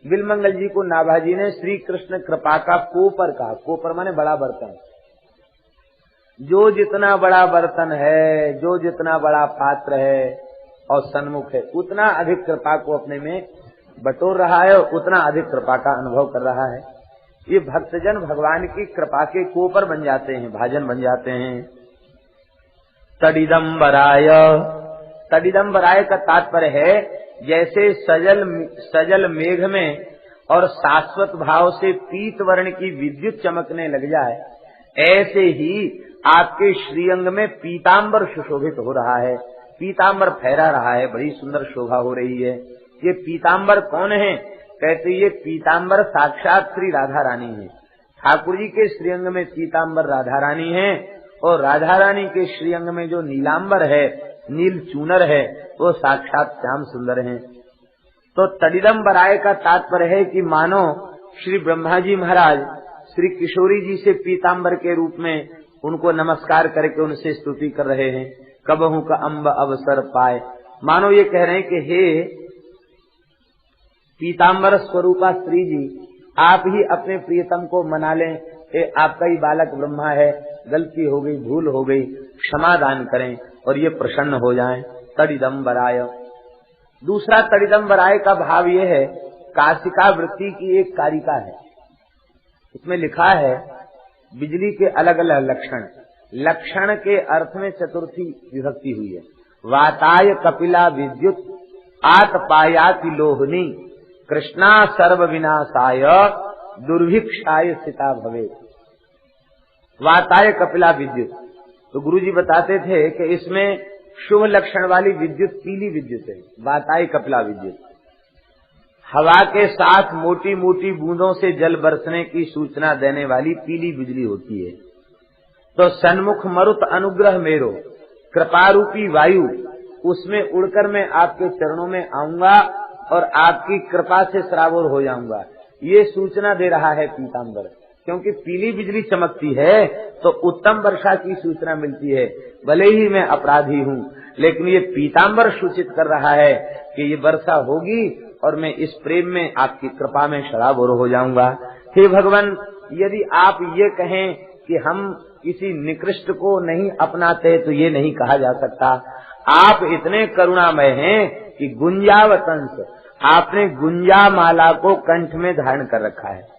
बिलमंगल जी को नाभाजी ने श्री कृष्ण कृपा का कोपर कहा। कोपर माने बड़ा बर्तन। जो जितना बड़ा बर्तन है, जो जितना बड़ा पात्र है और सन्मुख है, उतना अधिक कृपा को अपने में बटोर रहा है और उतना अधिक कृपा का अनुभव कर रहा है। ये भक्तजन भगवान की कृपा के कोपर बन जाते हैं, भाजन बन जाते हैं। तडिदम्बराय, तडिदम्बराय का तात्पर्य है जैसे सजल मेघ में और शाश्वत भाव से पीत वर्ण की विद्युत चमकने लग जाए, ऐसे ही आपके श्रीअंग में पीतांबर सुशोभित हो रहा है। पीतांबर फहरा रहा है, बड़ी सुंदर शोभा हो रही है। ये पीतांबर कौन है? कहते ये पीतांबर साक्षात श्री राधा रानी है। ठाकुर जी के श्रीअंग में पीतांबर राधा रानी है और राधा रानी के श्रीअंग में जो नीलांबर है, नील चूनर है, वो साक्षात श्याम सुंदर हैं। तो तडिदम्बराय का तात्पर्य है कि मानो श्री ब्रह्मा जी महाराज श्री किशोरी जी से पीतांबर के रूप में उनको नमस्कार करके उनसे स्तुति कर रहे हैं। कबहू का अम्ब अवसर पाए, मानो ये कह रहे हैं कि हे पीतांबर स्वरूपा श्री जी, आप ही अपने प्रियतम को मना लें। आपका ही बालक ब्रह्मा है, गलती हो गई, भूल हो गई, क्षमा दान करें और ये प्रसन्न हो जाएं। तडिदम्बराय। दूसरा तडिदम्बराय का भाव ये है, काशिका वृत्ति की एक कारिका है। इसमें लिखा है बिजली के अलग अलग लक्षण, लक्षण के अर्थ में चतुर्थी विभक्ति हुई है। वाताय कपिला विद्युत आतपायाति लोहनी कृष्णा सर्व विनाशाय दुर्भिक्षाय सिता भवे। वाताय कपिला विद्युत, तो गुरुजी बताते थे कि इसमें शुभ लक्षण वाली विद्युत पीली विद्युत है। वाताय कपिला विद्युत हवा के साथ मोटी मोटी बूंदों से जल बरसने की सूचना देने वाली पीली बिजली होती है। तो सन्मुख मरुत अनुग्रह मेरो, कृपा रूपी वायु, उसमें उड़कर मैं आपके चरणों में आऊंगा और आपकी कृपा से सराबोर हो जाऊंगा, ये सूचना दे रहा है पीतांबर। क्योंकि पीली बिजली चमकती है तो उत्तम वर्षा की सूचना मिलती है। भले ही मैं अपराधी हूँ, लेकिन ये पीतांबर सूचित कर रहा है कि ये वर्षा होगी और मैं इस प्रेम में आपकी कृपा में सराबोर हो जाऊंगा। हे भगवान, यदि आप ये कहें कि हम किसी निकृष्ट को नहीं अपनाते तो ये नहीं कहा जा सकता। आप इतने करुणामय हैं कि गुंजावतंस, आपने गुंजा माला को कंठ में धारण कर रखा है।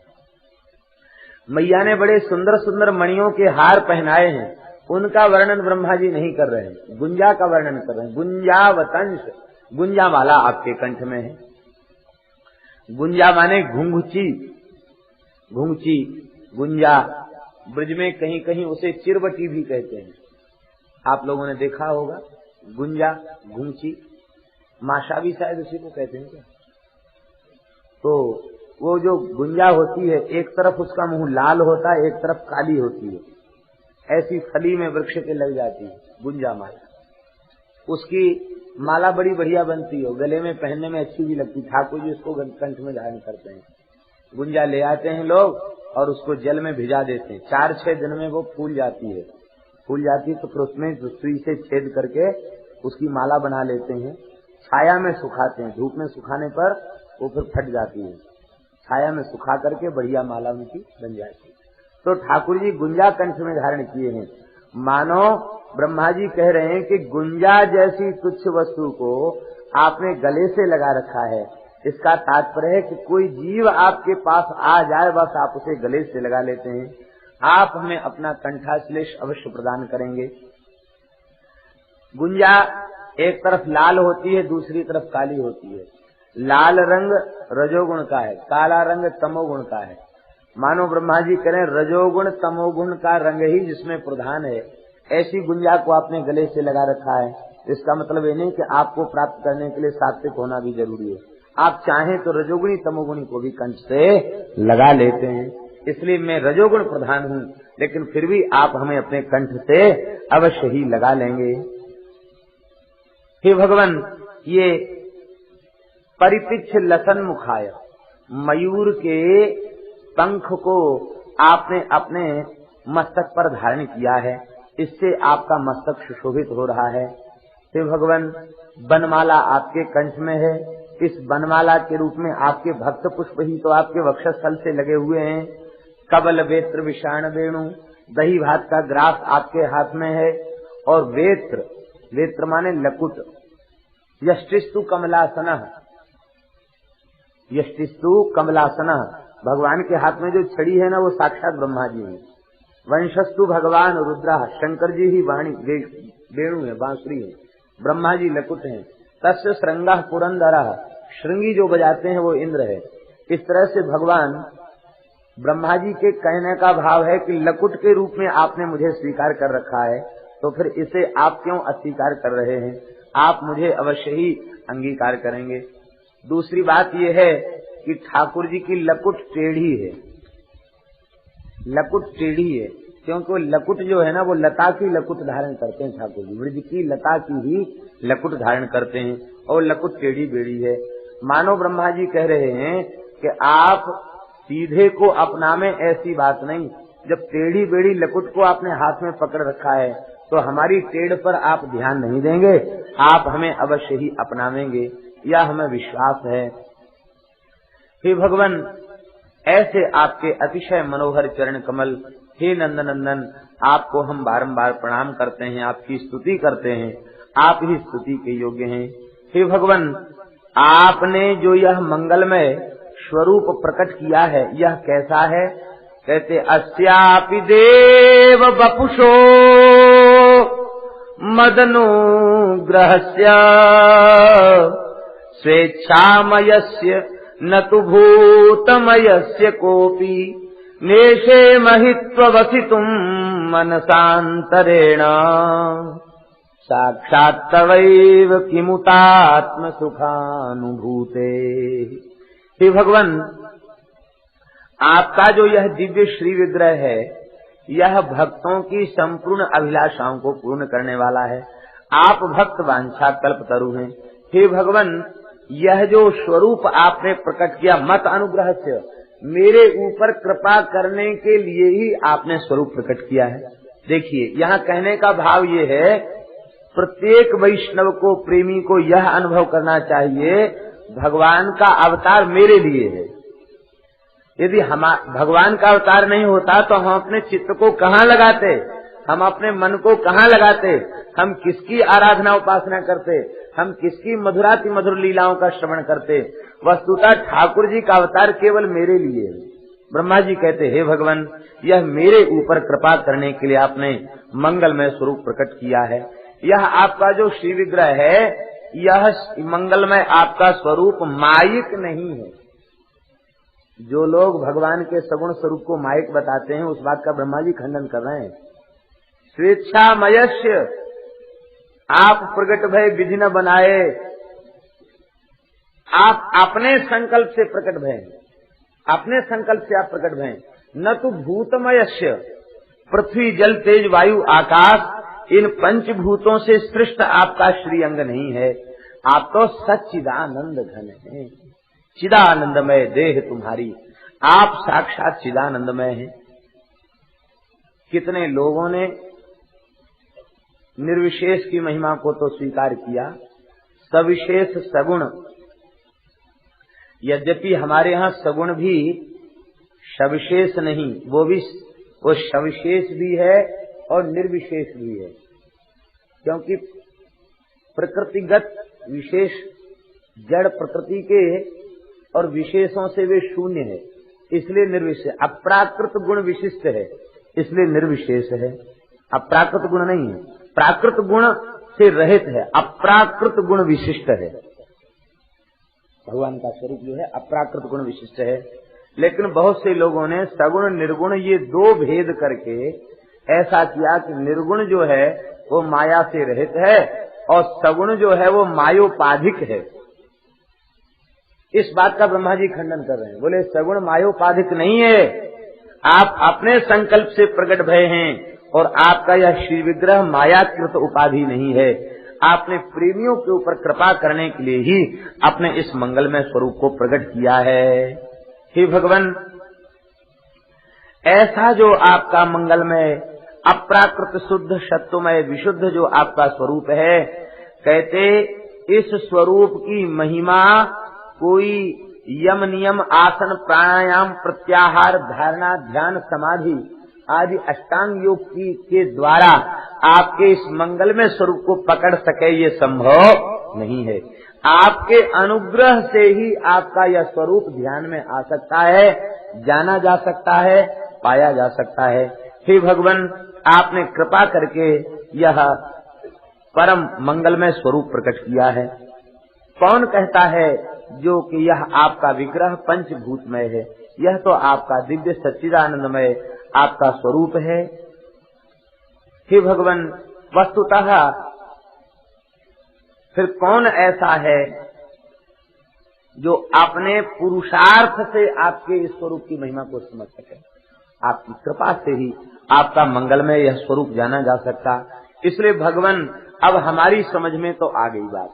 मैया ने बड़े सुंदर सुंदर मणियों के हार पहनाए हैं, उनका वर्णन ब्रह्मा जी नहीं कर रहे हैं, गुंजा का वर्णन कर रहे हैं। गुंजावतंस, गुंजा माला आपके कंठ में है। गुंजा माने घुंघची, घुंघची, गुंजा। ब्रज में कहीं कहीं उसे चिरवटी भी कहते हैं, आप लोगों ने देखा होगा। गुंजा, घुंघची, माशा भी शायद उसी को कहते हैं क्या। तो वो जो गुंजा होती है, एक तरफ उसका मुंह लाल होता है, एक तरफ काली होती है, ऐसी फली में वृक्ष के लग जाती है गुंजा माला। उसकी माला बड़ी बढ़िया बनती है, गले में पहनने में अच्छी भी लगती। ठाकुर जी उसको कंठ में धारण करते हैं। गुंजा ले आते हैं लोग और उसको जल में भिजा देते हैं। 4-6 दिन में वो फूल जाती है। फूल जाती है तो फिर उसमें सुई से छेद करके उसकी माला बना लेते हैं। छाया में सुखाते हैं, धूप में सुखाने पर वो फिर फट जाती है। छाया में सुखा करके बढ़िया माला उनकी बन जाती है। तो ठाकुर जी गुंजा कंठ में धारण किए हैं। मानो ब्रह्मा जी कह रहे हैं कि गुंजा जैसी तुच्छ वस्तु को आपने गले से लगा रखा है। इसका तात्पर्य है कि कोई जीव आपके पास आ जाए, बस आप उसे गले से लगा लेते हैं। आप हमें अपना कंठाश्लेष अवश्य प्रदान करेंगे। गुंजा एक तरफ लाल होती है, दूसरी तरफ काली होती है। लाल रंग रजोगुण का है, काला रंग तमोगुण का है। मानो ब्रह्मा जी करें रजोगुण तमोगुण का रंग ही जिसमें प्रधान है, ऐसी गुंजा को आपने गले से लगा रखा है। इसका मतलब ये नहीं कि आपको प्राप्त करने के लिए सात्विक होना भी जरूरी है। आप चाहें तो रजोगुणी तमोगुणी को भी कंठ से लगा लेते हैं। इसलिए मैं रजोगुण प्रधान हूँ, लेकिन फिर भी आप हमें अपने कंठ से अवश्य ही लगा लेंगे। हे भगवान, ये परिपिच्छ लसन मुखाय, मयूर के पंख को आपने अपने मस्तक पर धारण किया है, इससे आपका मस्तक सुशोभित हो रहा है। हे भगवान, बनमाला आपके कंठ में है, इस बनमाला के रूप में आपके भक्त पुष्प ही तो आपके वक्षस्थल से लगे हुए हैं। कबल वेत्र विषाण वेणु, दही भात का ग्रास आपके हाथ में है। और वेत्र, वेत्र माने लकुट। यष्टिस्तु कमलासनः, यष्टिस्तु कमलासनः, भगवान के हाथ में जो छड़ी है ना वो साक्षात ब्रह्मा जी है। वंशस्तु भगवान रुद्रा, शंकर जी ही वाणी वेणु है, बांसुरी है, ब्रह्मा जी लकुट हैं। तस्य श्रृंगः पुरंदरः, श्रृंगी जो बजाते हैं वो इंद्र है। इस तरह से भगवान ब्रह्मा जी के कहने का भाव है कि लकुट के रूप में आपने मुझे स्वीकार कर रखा है, तो फिर इसे आप क्यों अस्वीकार कर रहे हैं? आप मुझे अवश्य ही अंगीकार करेंगे। दूसरी बात यह है कि ठाकुर जी की लकुट टेढ़ी है, लकुट टेढ़ी है, क्योंकि वो लकुट जो है ना वो लता की लकुट धारण करते हैं। ठाकुर जी ब्रज की लता की ही लकुट धारण करते हैं और लकुट टेढ़ी बेड़ी है। मानो ब्रह्मा जी कह रहे हैं कि आप सीधे को अपना में, ऐसी बात नहीं। जब टेढ़ी बेड़ी लकुट को आपने हाथ में पकड़ रखा है तो हमारी टेढ़ पर आप ध्यान नहीं देंगे, आप हमें अवश्य ही अपनावेंगे, यह हमें विश्वास है। हे भगवान, ऐसे आपके अतिशय मनोहर चरण कमल, हे नंदनंदन, आपको हम बारंबार प्रणाम करते हैं, आपकी स्तुति करते हैं, आप ही स्तुति के योग्य हैं। हे भगवान, आपने जो यह मंगलमय स्वरूप प्रकट किया है यह कैसा है? कहते अस्यापि देव वपुषो मदनुग्रहस्य स्वेच्छामयस्य न तु भूतमयस्य कोपि नेशे महित्ववसितुम् मनसान्तरेण साक्षात् तवैव किमुतात्म सुखानुभूते। हे भगवान, आपका जो यह दिव्य श्री विग्रह है यह भक्तों की संपूर्ण अभिलाषाओं को पूर्ण करने वाला है। आप भक्त वांछा कल्पतरु हैं। हे भगवान, यह जो स्वरूप आपने प्रकट किया मत अनुग्रह से, मेरे ऊपर कृपा करने के लिए ही आपने स्वरूप प्रकट किया है। देखिए यहाँ कहने का भाव ये है, प्रत्येक वैष्णव को, प्रेमी को यह अनुभव करना चाहिए भगवान का अवतार मेरे लिए है। यदि हम भगवान का अवतार नहीं होता तो हम अपने चित्त को कहाँ लगाते, हम अपने मन को कहाँ लगाते, हम किसकी आराधना उपासना करते, हम किसकी मधुराति मधुर लीलाओं का श्रवण करते। वस्तुतः ठाकुर जी का अवतार केवल मेरे लिए है। ब्रह्मा जी कहते, हे भगवान, यह मेरे ऊपर कृपा करने के लिए आपने मंगलमय स्वरूप प्रकट किया है। यह आपका जो श्री विग्रह है, यह मंगलमय आपका स्वरूप मायिक नहीं है। जो लोग भगवान के सगुण स्वरूप को मायिक बताते हैं उस बात का ब्रह्मा जी खंडन कर रहे हैं। स्वेच्छामयस्य, आप प्रकट भय विधि न बनाए, आप अपने संकल्प से प्रकट भय, अपने संकल्प से आप प्रकट भय। न तो भूतमयस्य, पृथ्वी जल तेज वायु आकाश, इन पंचभूतों से सृष्ट आपका श्री अंग नहीं है। आप तो सच्चिदानंद घन हैं, चिदानंदमय देह तुम्हारी, आप साक्षात चिदानंदमय हैं। कितने लोगों ने निर्विशेष की महिमा को तो स्वीकार किया, सविशेष सगुण, यद्यपि हमारे यहाँ सगुण भी सविशेष नहीं, वो सविशेष भी है और निर्विशेष भी है, क्योंकि प्रकृतिगत विशेष जड़ प्रकृति के और विशेषों से वे शून्य है, इसलिए निर्विशेष। अप्राकृत गुण विशिष्ट है इसलिए निर्विशेष है, अप्राकृत गुण नहीं है। प्राकृत गुण से रहित है, अप्राकृत गुण विशिष्ट है। भगवान का स्वरूप जो है अप्राकृत गुण विशिष्ट है। लेकिन बहुत से लोगों ने सगुण निर्गुण ये दो भेद करके ऐसा किया कि निर्गुण जो है वो माया से रहित है और सगुण जो है वो मायोपाधिक है। इस बात का ब्रह्मा जी खंडन कर रहे हैं, बोले सगुण मायोपाधिक नहीं है, आप अपने संकल्प से प्रकट भय हैं और आपका यह श्री विग्रह मायाकृत उपाधि नहीं है। आपने प्रेमियों के ऊपर कृपा करने के लिए ही अपने इस मंगलमय स्वरूप को प्रकट किया है। हे भगवान, ऐसा जो आपका मंगलमय अप्राकृत शुद्ध सत्वमय विशुद्ध जो आपका स्वरूप है, कहते इस स्वरूप की महिमा कोई यम नियम आसन प्राणायाम प्रत्याहार धारणा ध्यान समाधि आदि अष्टांग योग के द्वारा आपके इस मंगलमय स्वरूप को पकड़ सके, ये संभव नहीं है। आपके अनुग्रह से ही आपका यह स्वरूप ध्यान में आ सकता है, जाना जा सकता है, पाया जा सकता है। हे भगवान, आपने कृपा करके यह परम मंगलमय स्वरूप प्रकट किया है। कौन कहता है जो कि यह आपका विग्रह पंचभूतमय है? यह तो आपका दिव्य सच्चिदानंदमय आपका स्वरूप है। हे भगवान, वस्तुतः फिर कौन ऐसा है जो अपने पुरुषार्थ से आपके इस स्वरूप की महिमा को समझ सके? आपकी कृपा से ही आपका मंगलमय यह स्वरूप जाना जा सकता। इसलिए भगवान, अब हमारी समझ में तो आ गई बात।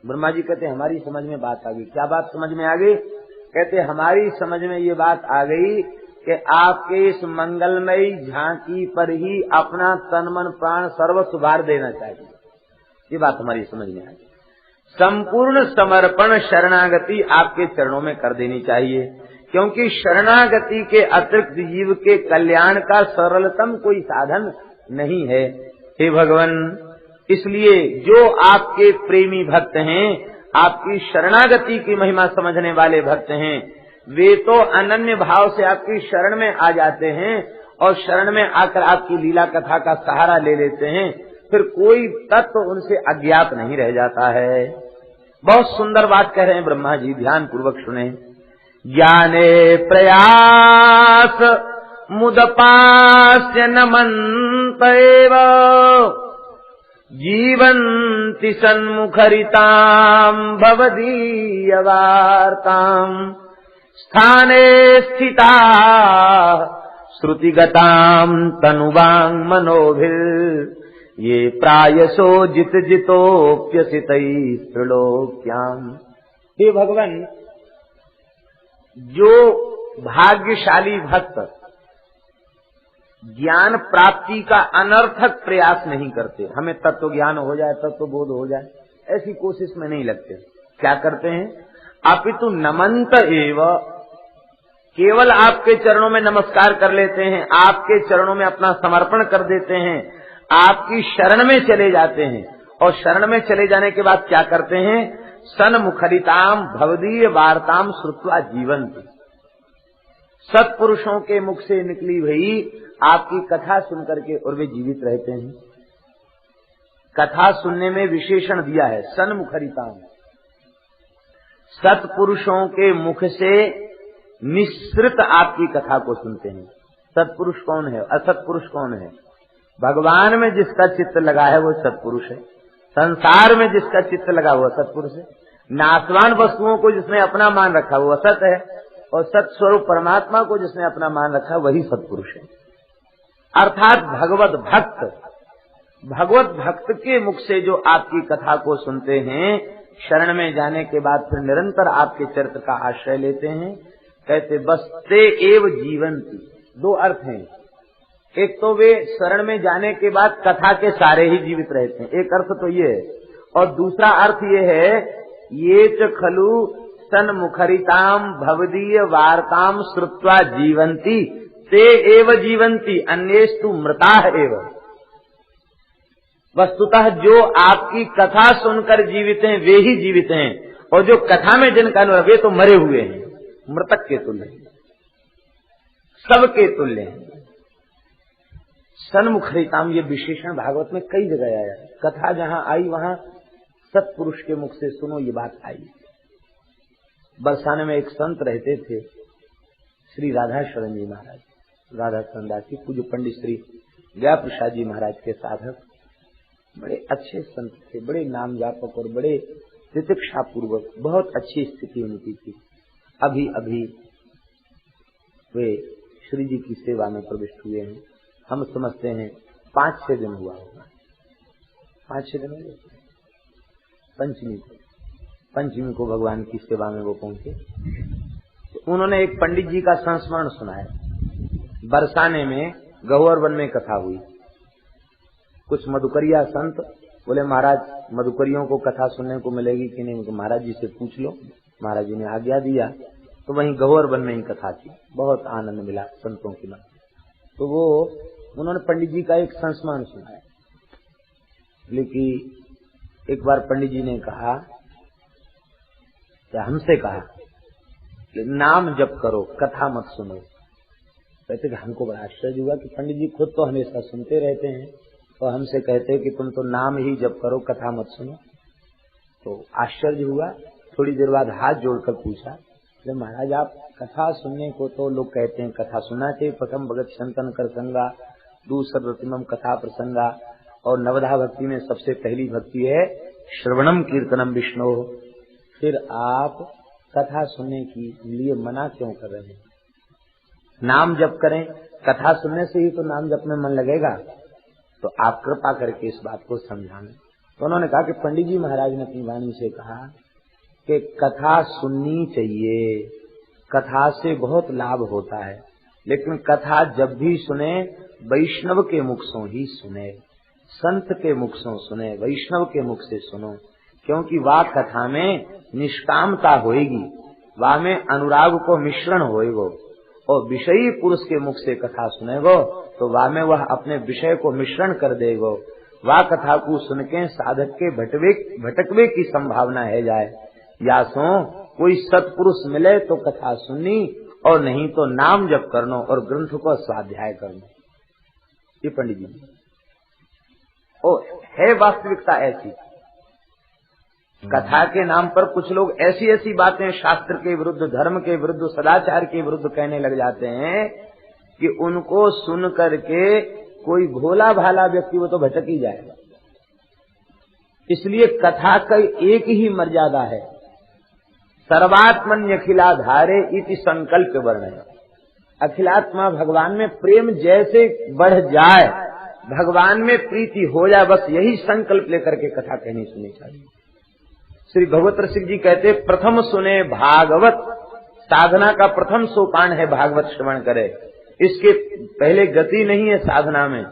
ब्रह्मा जी कहते हमारी समझ में बात आ गई। क्या बात समझ में आ गई? कहते हमारी समझ में ये बात आ गई कि आपके इस मंगलमयी झांकी पर ही अपना तन मन प्राण सर्वस्व वार देना चाहिए। ये बात हमारी समझ में आ गई। संपूर्ण समर्पण शरणागति आपके चरणों में कर देनी चाहिए, क्योंकि शरणागति के अतिरिक्त जीव के कल्याण का सरलतम कोई साधन नहीं है। हे भगवान, इसलिए जो आपके प्रेमी भक्त हैं, आपकी शरणागति की महिमा समझने वाले भक्त हैं, वे तो अनन्य भाव से आपकी शरण में आ जाते हैं और शरण में आकर आपकी लीला कथा का सहारा ले लेते हैं। फिर कोई तत्व उनसे अज्ञात नहीं रह जाता है। बहुत सुंदर बात कह रहे हैं ब्रह्मा जी, ध्यान पूर्वक सुने। ज्ञाने प्रयास मुदपास्य नमन्त एव जीवन्ति सन्मुखरितां भवदीय वार्तां स्थाने स्थिता श्रुतिगतां तनुवां मनोभिर् ये प्रायसो जित जितोप्यसितैः त्रिलोक्याम्। हे भगवान, जो भाग्यशाली भक्त ज्ञान प्राप्ति का अनर्थक प्रयास नहीं करते, हमें तत्व ज्ञान हो जाए, तत्व बोध हो जाए, ऐसी कोशिश में नहीं लगते। क्या करते हैं? अपितु नमन्त एव, केवल आपके चरणों में नमस्कार कर लेते हैं, आपके चरणों में अपना समर्पण कर देते हैं, आपकी शरण में चले जाते हैं। और शरण में चले जाने के बाद क्या करते हैं? सन्मुखरिताम भवदीय वार्ताम श्रुत्वा जीवन्ति, सत्पुरुषों के मुख से निकली हुई आपकी कथा सुनकर के और वे जीवित रहते हैं। कथा सुनने में विशेषण दिया है सन्मुखरिताम, सत्पुरुषों के मुख से निःसृत आपकी कथा को सुनते हैं। सत्पुरुष कौन है, असत्पुरुष कौन है? भगवान में जिसका चित्त लगा है वो सत्पुरुष है, संसार में जिसका चित्त लगा हुआ सत्पुरुष है, नाशवान वस्तुओं को जिसने अपना मान रखा वो असत है, और सत स्वरूप परमात्मा को जिसने अपना मान रखा वही सत्पुरुष है। अर्थात भगवत भक्त के मुख से जो आपकी कथा को सुनते हैं, शरण में जाने के बाद फिर निरंतर आपके चरित्र का आश्रय लेते हैं। कहते बसते एव जीवन्ति, दो अर्थ हैं। एक तो वे शरण में जाने के बाद कथा के सारे ही जीवित रहते हैं, एक अर्थ तो ये है, और दूसरा अर्थ ये है ये च खलु सन्मुखरिताम भवदीय वार्ताम श्रुत्वा जीवन्ति ते एव जीवन्ति अन्येस्तु मृताः एव। वस्तुतः जो आपकी कथा सुनकर जीवित हैं वे ही जीवित हैं, और जो कथा में जिनका अनुभव वे तो मरे हुए हैं, मृतक के तुल्य हैं, सबके तुल्य हैं। सन्मुखरिताम ये विशेषण भागवत में कई जगह आया है। कथा जहां आई वहां सत्पुरुष के मुख से सुनो ये बात आई। बरसाने में एक संत रहते थे, श्री राधा शरण जी महाराज, राधा शरण की पूज्य पंडित श्री जया प्रसाद जी महाराज के साधक, बड़े अच्छे संत थे, बड़े नाम जापक और बड़े तितिक्षा पूर्वक, बहुत अच्छी स्थिति उनकी थी। अभी अभी वे श्री जी की सेवा में प्रविष्ट हुए हैं। हम समझते हैं 5-6 दिन हुआ होगा, 5-6 दिन हुए। पंचमी को भगवान की सेवा में वो पहुंचे, तो उन्होंने एक पंडित जी का संस्मरण सुनाया। बरसाने में गहुवर वन में कथा हुई। कुछ मधुकरिया संत बोले महाराज मधुकरियों को कथा सुनने को मिलेगी कि नहीं? महाराज जी से पूछ लो। महाराज जी ने आज्ञा दिया। तो वहीं गौर वन में ही कथा थी, बहुत आनंद मिला संतों की मत। तो वो उन्होंने पंडित जी का एक संस्मरण सुनाया। लेकिन एक बार पंडित जी ने कहा, या हमसे कहा कि नाम जप करो, कथा मत सुनो। कहते कि हमको बड़ा आश्चर्य हुआ कि पंडित जी खुद तो हमेशा सुनते रहते हैं और हमसे कहते हैं कि तुम तो नाम ही जप करो, कथा मत सुनो। तो आश्चर्य हुआ। थोड़ी देर बाद हाथ जोड़कर पूछा, जब महाराज आप कथा सुनने को तो लोग कहते हैं कथा सुनना चाहिए, प्रथम भगत चिंतन कर संगा, दूसर रतिमम कथा प्रसंगा, और नवधा भक्ति में सबसे पहली भक्ति है श्रवणम कीर्तनम विष्णु। फिर आप कथा सुनने के लिए मना क्यों कर रहे हैं? नाम जप करें, कथा सुनने से ही तो नाम जप में मन लगेगा। तो आप कृपा करके इस बात को समझाएं। तो उन्होंने कहा कि पंडित जी महाराज ने अपनी वाणी से कहा कि कथा सुननी चाहिए, कथा से बहुत लाभ होता है, लेकिन कथा जब भी सुने वैष्णव के मुख से ही सुने, संत के मुख से सुने, वैष्णव के मुख से सुनो। क्योंकि वह कथा में निष्कामता होएगी, वह में अनुराग को मिश्रण होएगो, और विषयी पुरुष के मुख से कथा सुनेगो तो वह में वह अपने विषय को मिश्रण कर देगो। वह कथा को सुन के साधक के भटकवे की संभावना है जाए। या सो कोई सत्पुरुष मिले तो कथा सुननी, और नहीं तो नाम जप करनो और ग्रंथ को स्वाध्याय करनो। ये पंडित जी ओ है वास्तविकता ऐसी। कथा के नाम पर कुछ लोग ऐसी ऐसी बातें शास्त्र के विरुद्ध, धर्म के विरुद्ध, सदाचार के विरुद्ध कहने लग जाते हैं कि उनको सुन करके कोई भोला भाला व्यक्ति वो तो भटक ही जाएगा। इसलिए कथा का एक ही मर्यादा है, सर्वात्मन अखिलाधारे इति संकल्प वर्णय। अखिलात्मा भगवान में प्रेम जैसे बढ़ जाए, भगवान में प्रीति हो जाए, बस यही संकल्प लेकर के कथा कहनी सुनी चाहिए। श्री भगवत ऋषि जी कहते प्रथम सुने भागवत, साधना का प्रथम सोपान है भागवत श्रवण करे। इसके पहले गति नहीं है साधना में।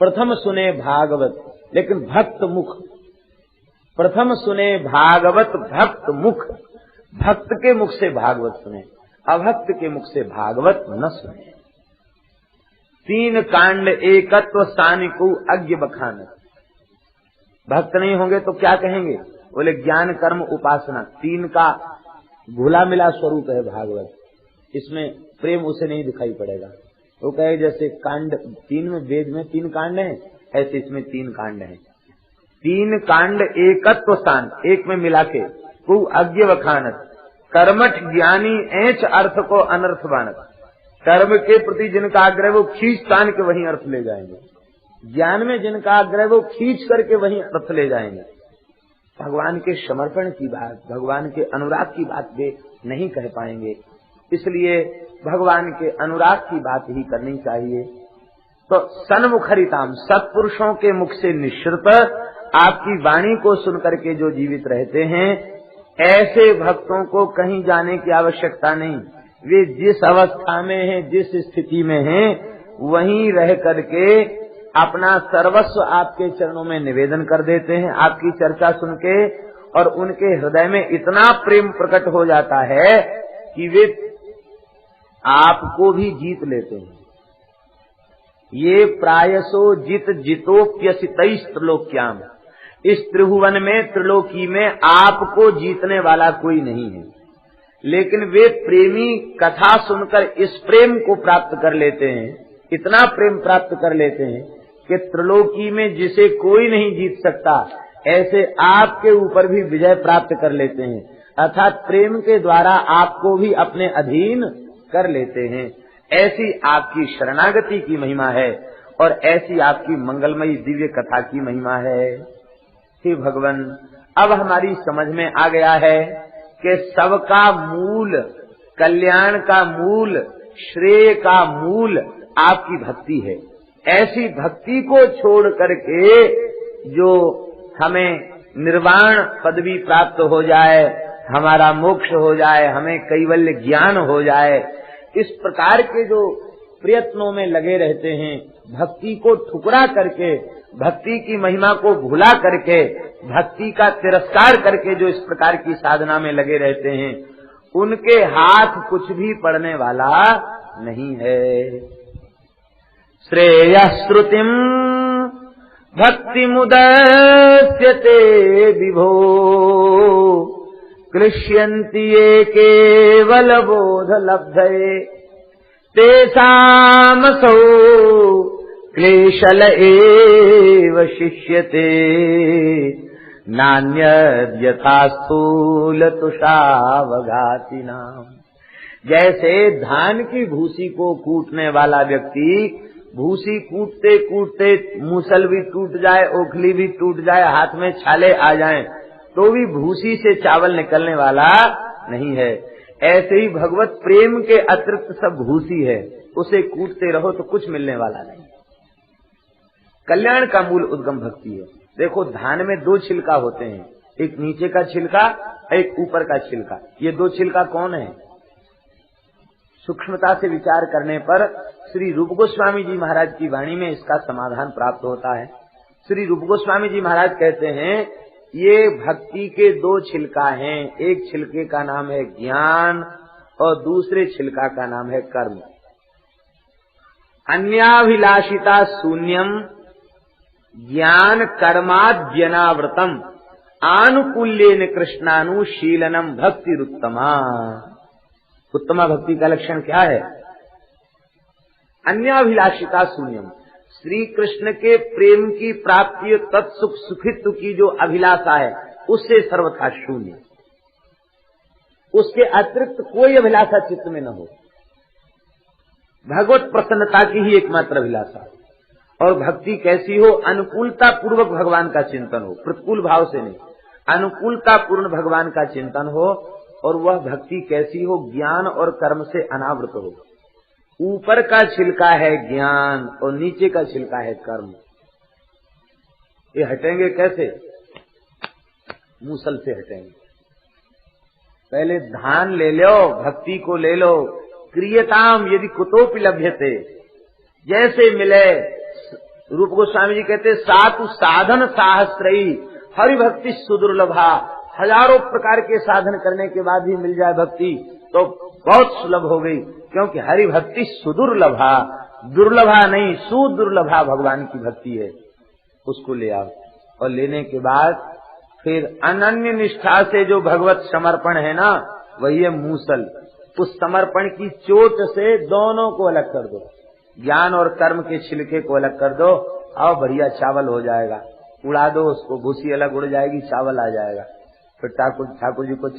प्रथम सुने भागवत, लेकिन भक्त मुख, प्रथम सुने भागवत भक्त मुख, भक्त के मुख से भागवत सुने, अभक्त के मुख से भागवत न सुने। तीन कांड एकत्व सानिकु अज्ञ बखान। भक्त नहीं होंगे तो क्या कहेंगे? बोले ज्ञान कर्म उपासना, तीन का घुला मिला स्वरूप है भागवत। इसमें प्रेम उसे नहीं दिखाई पड़ेगा। वो कहे जैसे कांड तीन में, वेद में तीन कांड हैं, ऐसे इसमें तीन कांड हैं। तीन कांड एकत्व स्थान, एक में मिला के कु अज्ञ वखानत, कर्मठ ज्ञानी ऐच अर्थ को अनर्थ बानत। कर्म के प्रति जिनका आग्रह वो खींच तान के वहीं अर्थ ले जाएंगे, ज्ञान में जिनका आग्रह वो खींच करके वहीं अर्थ ले जाएंगे। भगवान के समर्पण की बात, भगवान के अनुराग की बात वे नहीं कह पाएंगे। इसलिए भगवान के अनुराग की बात ही करनी चाहिए। तो सन्मुखरिताम, सत्पुरुषों के मुख से निश्चित आपकी वाणी को सुनकर के जो जीवित रहते हैं, ऐसे भक्तों को कहीं जाने की आवश्यकता नहीं। वे जिस अवस्था में हैं, जिस स्थिति में हैं, वहीं रह करके अपना सर्वस्व आपके चरणों में निवेदन कर देते हैं। आपकी चर्चा सुन के और उनके हृदय में इतना प्रेम प्रकट हो जाता है कि वे आपको भी जीत लेते हैं। ये प्रायसो जित जितोप्यसितैः त्रिलोक्याम, इस त्रिभुवन में, त्रिलोकी में आपको जीतने वाला कोई नहीं है। लेकिन वे प्रेमी कथा सुनकर इस प्रेम को प्राप्त कर लेते हैं, इतना प्रेम प्राप्त कर लेते हैं कि त्रिलोकी में जिसे कोई नहीं जीत सकता, ऐसे आपके ऊपर भी विजय प्राप्त कर लेते हैं। अर्थात प्रेम के द्वारा आपको भी अपने अधीन कर लेते हैं। ऐसी आपकी शरणागति की महिमा है और ऐसी आपकी मंगलमयी दिव्य कथा की महिमा है। हे भगवान, अब हमारी समझ में आ गया है कि सबका मूल, कल्याण का मूल, श्रेय का मूल आपकी भक्ति है। ऐसी भक्ति को छोड़ करके जो हमें निर्वाण पदवी प्राप्त हो जाए, हमारा मोक्ष हो जाए, हमें कैवल्य ज्ञान हो जाए, इस प्रकार के जो प्रयत्नों में लगे रहते हैं, भक्ति को ठुकरा करके, भक्ति की महिमा को भुला करके, भक्ति का तिरस्कार करके जो इस प्रकार की साधना में लगे रहते हैं, उनके हाथ कुछ भी पड़ने वाला नहीं है। श्रेयः श्रुतिम भक्ति मुदस्यते विभो कृष्यन्ति ये केवल बोध लब्धये तेषामसौ क्लेशल एव शिष्यते नान्यद्यथा स्थूल तुषावघातिनाम। जैसे धान की भूसी को कूटने वाला व्यक्ति भूसी कूटते कूटते मूसल भी टूट जाए, ओखली भी टूट जाए, हाथ में छाले आ जाएं, तो भी भूसी से चावल निकलने वाला नहीं है। ऐसे ही भगवत प्रेम के अतिरिक्त सब भूसी है, उसे कूटते रहो तो कुछ मिलने वाला नहीं। कल्याण का मूल उद्गम भक्ति है। देखो धान में दो छिलका होते हैं, एक नीचे का छिलका, एक ऊपर का छिलका। ये दो छिलका कौन है? सूक्ष्मता से विचार करने पर श्री रूप गोस्वामी जी महाराज की वाणी में इसका समाधान प्राप्त होता है। श्री रूप गोस्वामी जी महाराज कहते हैं ये भक्ति के दो छिलका हैं, एक छिलके का नाम है ज्ञान और दूसरे छिलका का नाम है कर्म। अन्याभिलाषिता शून्यम ज्ञान कर्माद्यनावृतम आनुकूल्येन कृष्णानुशीलनम भक्तिरुत्तमा। उत्तमा भक्ति का लक्षण क्या है? अन्याभिलाषिता शून्यम, श्री कृष्ण के प्रेम की प्राप्ति तत्सुख सुखित्व की जो अभिलाषा है उससे सर्वथा शून्य, उसके अतिरिक्त कोई अभिलाषा चित्त में न हो। भगवत प्रसन्नता की ही एकमात्र अभिलाषा। और भक्ति कैसी हो? अनुकूलता पूर्वक भगवान का चिंतन हो, प्रतिकूल भाव से नहीं, अनुकूलता पूर्ण भगवान का चिंतन हो। और वह भक्ति कैसी हो? ज्ञान और कर्म से अनावृत हो। ऊपर का छिलका है ज्ञान और नीचे का छिलका है कर्म। ये हटेंगे कैसे? मूसल से हटेंगे। पहले धान ले लो, भक्ति को ले लो। क्रियताम यदि कुतोपि लभ्यते, जैसे मिले। रूप गोस्वामी जी कहते सातु साधन सहस्त्रई हरि भक्ति सुदुर्लभा। हजारों प्रकार के साधन करने के बाद भी मिल जाए भक्ति तो बहुत सुलभ हो गई, क्योंकि हरि भक्ति सुदुर्लभा, दुर्लभा नहीं सुदुर्लभा भगवान की भक्ति है। उसको ले आओ और लेने के बाद फिर अनन्य निष्ठा से जो भगवत समर्पण है ना, वही है मूसल। उस समर्पण की चोट से दोनों को अलग कर दो, ज्ञान और कर्म के छिलके को अलग कर दो। आओ बढ़िया चावल हो जाएगा, उड़ा दो उसको, भूसी अलग उड़ जाएगी, चावल आ जाएगा। फिर ठाकुर जी को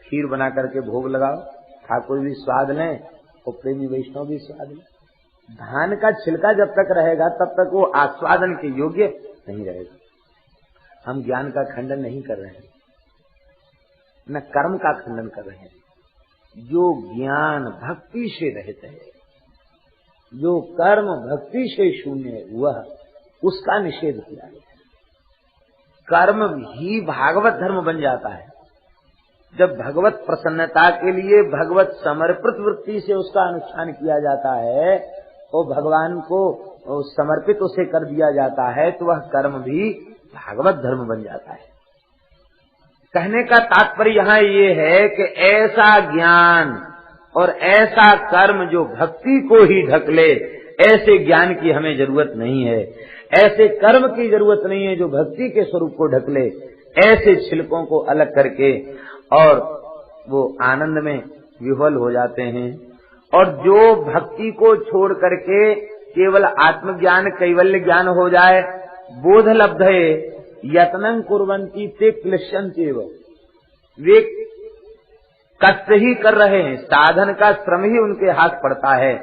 खीर बना करके भोग लगाओ, ठाकुर भी स्वाद लें और प्रेमी वैष्णव भी स्वाद लें। धान का छिलका जब तक रहेगा तब तक वो आस्वादन के योग्य नहीं रहेगा। हम ज्ञान का खंडन नहीं कर रहे हैं, न कर्म का खंडन कर रहे हैं। जो ज्ञान भक्ति से रहते हैं, जो कर्म भक्ति से शून्य है, वह उसका निषेध किया गया। कर्म ही भागवत धर्म बन जाता है जब भगवत प्रसन्नता के लिए भगवत समर्पित वृत्ति से उसका अनुष्ठान किया जाता है और भगवान को समर्पित उसे कर दिया जाता है, तो वह कर्म भी भागवत धर्म बन जाता है। कहने का तात्पर्य यहाँ ये है कि ऐसा ज्ञान और ऐसा कर्म जो भक्ति को ही ढक ले, ऐसे ज्ञान की हमें जरूरत नहीं है। ऐसे कर्म की जरूरत नहीं है जो भक्ति के स्वरूप को ढक ले। ऐसे छिलकों को अलग करके और वो आनंद में विह्वल हो जाते हैं। और जो भक्ति को छोड़ करके केवल आत्मज्ञान कैवल्य ज्ञान हो जाए, बोध लब्धे यत्नं कुर्वन्ति ते क्लिश्यन्ति, वे कष्ट ही कर रहे हैं, साधन का श्रम ही उनके हाथ पड़ता है।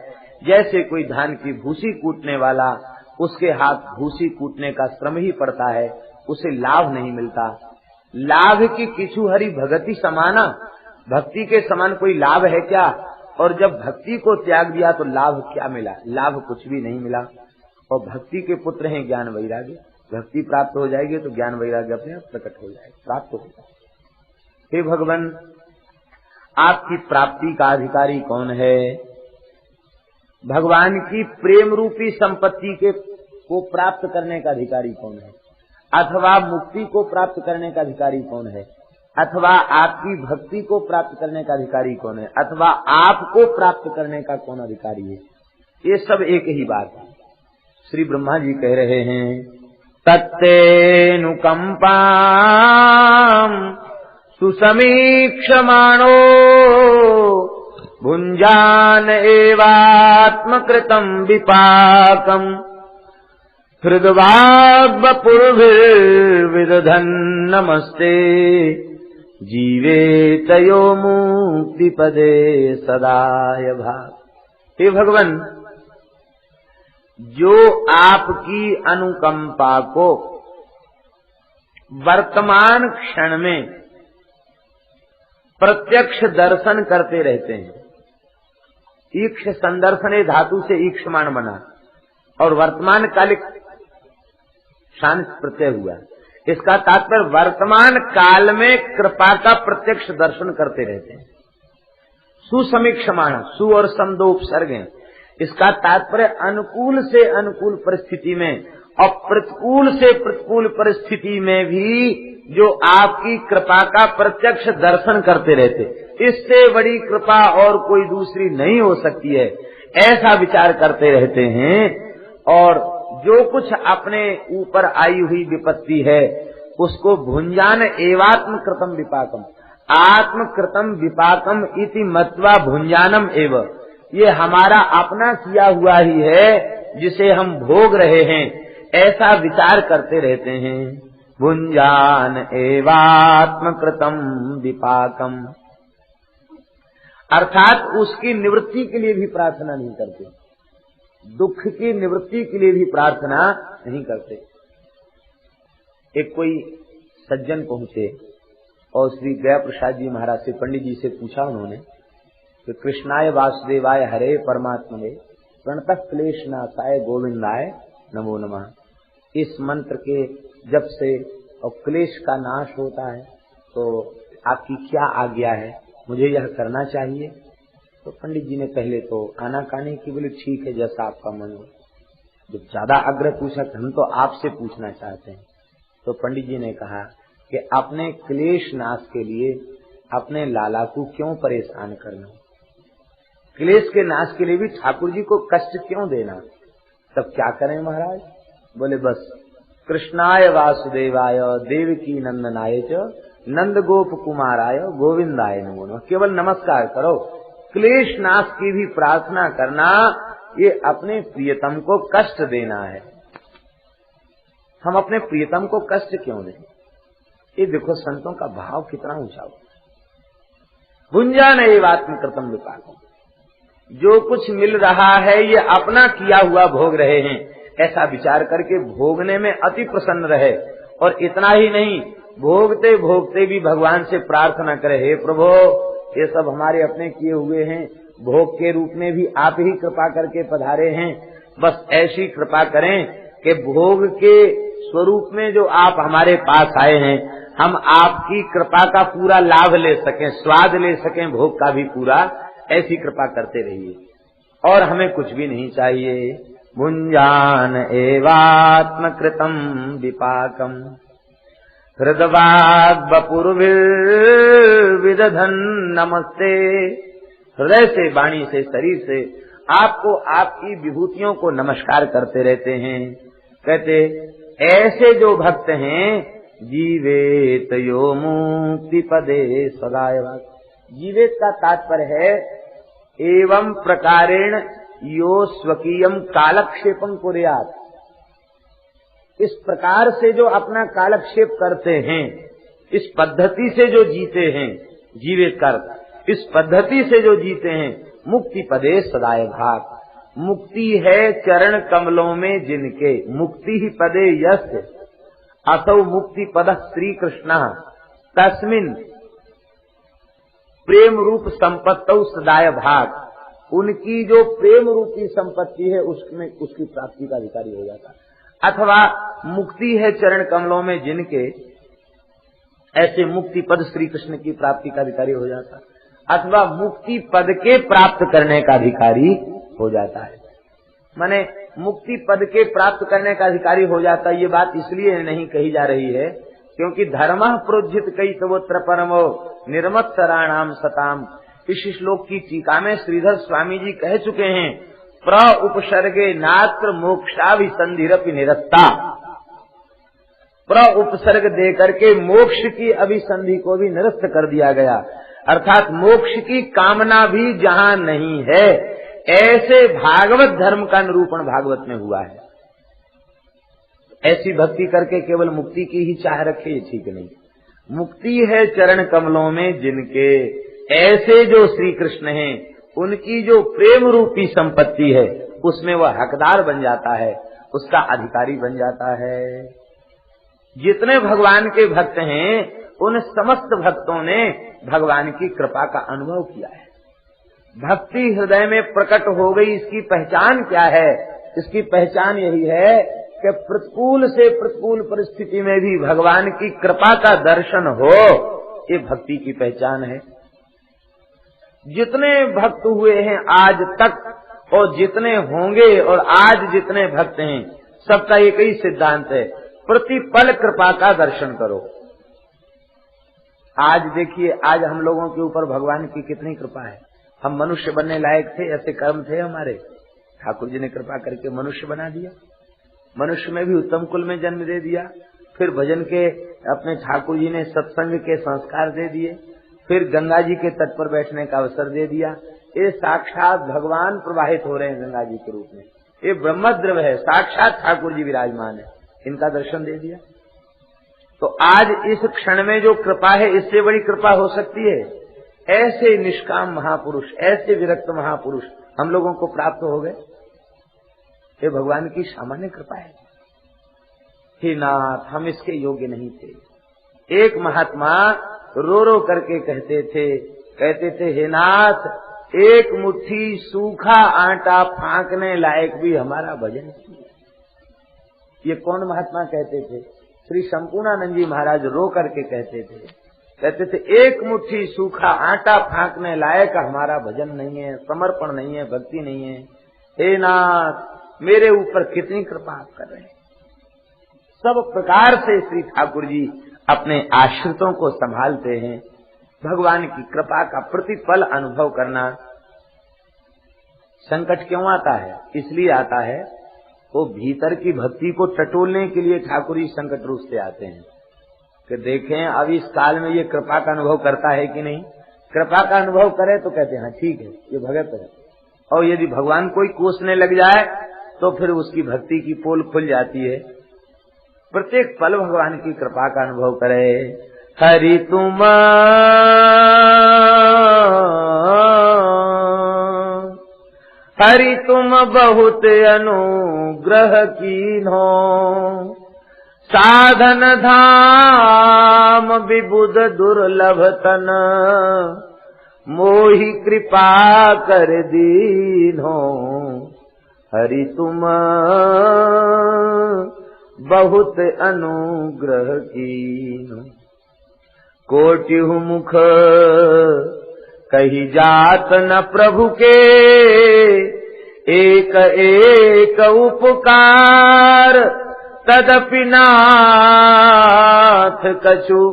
जैसे कोई धान की भूसी कूटने वाला, उसके हाथ भूसी कूटने का श्रम ही पड़ता है, उसे लाभ नहीं मिलता। लाभ की किछु हरि भगति समाना, भक्ति के समान कोई लाभ है क्या? और जब भक्ति को त्याग दिया तो लाभ क्या मिला? लाभ कुछ भी नहीं मिला। और भक्ति के पुत्र हैं ज्ञान वैराग्य। भक्ति प्राप्त हो जाएगी तो ज्ञान वैराग्य अपने आप प्रकट हो जाएगा, प्राप्त हो जाएगा। हे भगवान, आपकी प्राप्ति का अधिकारी कौन है? भगवान की प्रेम रूपी संपत्ति को प्राप्त करने का अधिकारी कौन है? अथवा मुक्ति को प्राप्त करने का अधिकारी कौन है? अथवा आपकी भक्ति को प्राप्त करने का अधिकारी कौन है, अथवा आपको प्राप्त करने का कौन अधिकारी है, ये सब एक ही बात है। श्री ब्रह्मा जी कह रहे हैं तत्तेऽनुकंपाम् सुसमीक्षमाणो भुञ्जान एवात्मकृतं विपाकम् हृद्वाग्वपुर्भिर्विदधन् नमस्ते जीवेतयो मुक्तिपदे सदाय भाग। हे भगवान, जो आपकी अनुकंपा को वर्तमान क्षण में प्रत्यक्ष दर्शन करते रहते हैं, ईक्ष संदर्शने धातु से ईक्षमाण बना और वर्तमान कालिक शांत प्रत्यय हुआ, इसका तात्पर्य वर्तमान काल में कृपा का प्रत्यक्ष दर्शन करते रहते हैं। सुसमीक्षमाण, सु और सम दो उपसर्ग हैं, इसका तात्पर्य अनुकूल से अनुकूल परिस्थिति में और प्रतिकूल से प्रतिकूल परिस्थिति में भी जो आपकी कृपा का प्रत्यक्ष दर्शन करते रहते, इससे बड़ी कृपा और कोई दूसरी नहीं हो सकती है, ऐसा विचार करते रहते हैं। और जो कुछ अपने ऊपर आई हुई विपत्ति है उसको भुंजान एवात्म कृतम विपाकम, आत्म कृतम विपाकम इति मत्वा भुंजानम एव, ये हमारा अपना किया हुआ ही है जिसे हम भोग रहे हैं, ऐसा विचार करते रहते हैं। भुंजान एवात्म कृतम विपाकम, अर्थात उसकी निवृत्ति के लिए भी प्रार्थना नहीं करते, दुख की निवृत्ति के लिए भी प्रार्थना नहीं करते। एक कोई सज्जन पहुंचे और श्री गया प्रसाद जी महाराज से, पंडित जी से पूछा उन्होंने कि कृष्णाय वासुदेवाय हरे परमात्मने प्रणतः क्लेशनाशाय गोविंदाय नमो नमः, इस मंत्र के जप से और क्लेश का नाश होता है, तो आपकी क्या आज्ञा है, मुझे यह करना चाहिए। तो पंडित जी ने पहले तो आनाकानी की, बोले ठीक है जैसा आपका मन हो। जब ज्यादा आग्रह पूछा हम तो आपसे पूछना चाहते हैं, तो पंडित जी ने कहा कि अपने क्लेश नाश के लिए अपने लाला को क्यों परेशान करना, क्लेश के नाश के लिए भी ठाकुर जी को कष्ट क्यों देना। तब क्या करें महाराज, बोले बस कृष्णाय वासुदेवाय देवकी नंदनाय च नंद गोप कुमाराय गोविंदाय नमो नमः, केवल नमस्कार करो, क्लेश नाश की भी प्रार्थना करना ये अपने प्रियतम को कष्ट देना है। हम अपने प्रियतम को कष्ट क्यों दें, ये देखो संतों का भाव कितना ऊंचा हो। भुंजान एवात्म कृतम विपाकम, जो कुछ मिल रहा है ये अपना किया हुआ भोग रहे हैं, ऐसा विचार करके भोगने में अति प्रसन्न रहे। और इतना ही नहीं, भोगते भोगते भी भगवान से प्रार्थना करे, हे प्रभु ये सब हमारे अपने किए हुए हैं, भोग के रूप में भी आप ही कृपा करके पधारे हैं, बस ऐसी कृपा करें कि भोग के स्वरूप में जो आप हमारे पास आए हैं, हम आपकी कृपा का पूरा लाभ ले सकें, स्वाद ले सकें भोग का भी पूरा, ऐसी कृपा करते रहिए और हमें कुछ भी नहीं चाहिए। भुंजान एवात्म कृतम विपाकम हृदवाग्वपुर्भिर्विदधन् नमस्ते, हृदय से, वाणी से, शरीर से आपको आपकी विभूतियों को नमस्कार करते रहते हैं। कहते ऐसे जो भक्त हैं जीवेत यो मुक्ति पदे सदाय भाग। जीवेत का तात्पर्य है एवं प्रकारेण यो स्वकीयम कालक्षेपम कुर्यात्, इस प्रकार से जो अपना कालक्षेप करते हैं, इस पद्धति से जो जीते हैं, जीवित कर इस पद्धति से जो जीते हैं, मुक्ति पदे सदाय भाग, मुक्ति है चरण कमलों में जिनके, मुक्ति ही पदे यस्य असौ मुक्ति पद श्री कृष्ण तस्मिन प्रेम रूप संपत्तौ सदाय भाग, उनकी जो प्रेम रूपी संपत्ति है उसमें उसकी प्राप्ति का अधिकारी हो जाता है। अथवा मुक्ति है चरण कमलों में जिनके, ऐसे मुक्ति पद श्री कृष्ण की प्राप्ति का अधिकारी हो जाता है, अथवा मुक्ति पद के प्राप्त करने का अधिकारी हो जाता है। माने मुक्ति पद के प्राप्त करने का अधिकारी हो जाता है। ये बात इसलिए नहीं कही जा रही है क्योंकि धर्मः प्रोज्झित कयितवोत्र परमो निर्मत्सराणाम सताम। इस श्लोक की टीका में श्रीधर स्वामी जी कह चुके हैं, प्र उपसर्गे नात्र मोक्षाभिसंधिरपि निरस्ता। प्र उपसर्ग दे करके मोक्ष की अभिसंधि को भी निरस्त कर दिया गया, अर्थात मोक्ष की कामना भी जहां नहीं है, ऐसे भागवत धर्म का निरूपण भागवत में हुआ है। ऐसी भक्ति करके केवल मुक्ति की ही चाह रखे, ये ठीक नहीं। मुक्ति है चरण कमलों में जिनके, ऐसे जो श्री कृष्ण हैं, उनकी जो प्रेम रूपी संपत्ति है उसमें वह हकदार बन जाता है, उसका अधिकारी बन जाता है। जितने भगवान के भक्त हैं उन समस्त भक्तों ने भगवान की कृपा का अनुभव किया है। भक्ति हृदय में प्रकट हो गई, इसकी पहचान क्या है? इसकी पहचान यही है कि प्रतिकूल से प्रतिकूल परिस्थिति में भी भगवान की कृपा का दर्शन हो, ये भक्ति की पहचान है। जितने भक्त हुए हैं आज तक और जितने होंगे और आज जितने भक्त हैं, सबका एक ही सिद्धांत है, प्रतिपल कृपा का दर्शन करो। आज देखिए, आज हम लोगों के ऊपर भगवान की कितनी कृपा है। हम मनुष्य बनने लायक थे, ऐसे कर्म थे हमारे, ठाकुर जी ने कृपा करके मनुष्य बना दिया, मनुष्य में भी उत्तम कुल में जन्म दे दिया। फिर भजन के अपने ठाकुर जी ने सत्संग के संस्कार दे दिए, फिर गंगा जी के तट पर बैठने का अवसर दे दिया। ये साक्षात भगवान प्रवाहित हो रहे हैं गंगा जी के रूप में, ये ब्रह्मद्रव है, साक्षात ठाकुर जी विराजमान है, इनका दर्शन दे दिया। तो आज इस क्षण में जो कृपा है, इससे बड़ी कृपा हो सकती है? ऐसे निष्काम महापुरुष, ऐसे विरक्त महापुरुष हम लोगों को प्राप्त हो गए, ये भगवान की सामान्य कृपा है। हे नाथ, हम इसके योग्य नहीं थे। एक महात्मा रो रो करके कहते थे, हे नाथ, एक मुट्ठी सूखा आटा फांकने लायक भी हमारा भजन किया। ये कौन महात्मा कहते थे? श्री संपूर्णानंद जी महाराज रो करके कहते थे, एक मुट्ठी सूखा आटा फांकने लायक हमारा भजन नहीं है, समर्पण नहीं है, भक्ति नहीं है। हे नाथ, मेरे ऊपर कितनी कृपा आप कर रहे हैं। सब प्रकार से श्री ठाकुर जी अपने आश्रितों को संभालते हैं। भगवान की कृपा का प्रतिपल अनुभव करना। संकट क्यों आता है? इसलिए आता है, वो भीतर की भक्ति को टटोलने के लिए ठाकुर जी संकट रूप से आते हैं कि देखें अब इस काल में ये कृपा का अनुभव करता है कि नहीं। कृपा का अनुभव करे तो कहते हैं हाँ ठीक है, ये भगत है। और यदि भगवान कोई कोसने लग जाए तो फिर उसकी भक्ति की पोल खुल जाती है। प्रत्येक पल भगवान की कृपा का अनुभव करे। हरि तुम बहुत अनुग्रह कीन्हो, साधन धाम विबुध दुर्लभ तन, मोहि कृपा कर दीन्हो। हरि तुम बहुत अनुग्रह कीन्हो, कोटिहु मुख कही जात न प्रभु के, एक एक उपकार तदपि नाथ कछु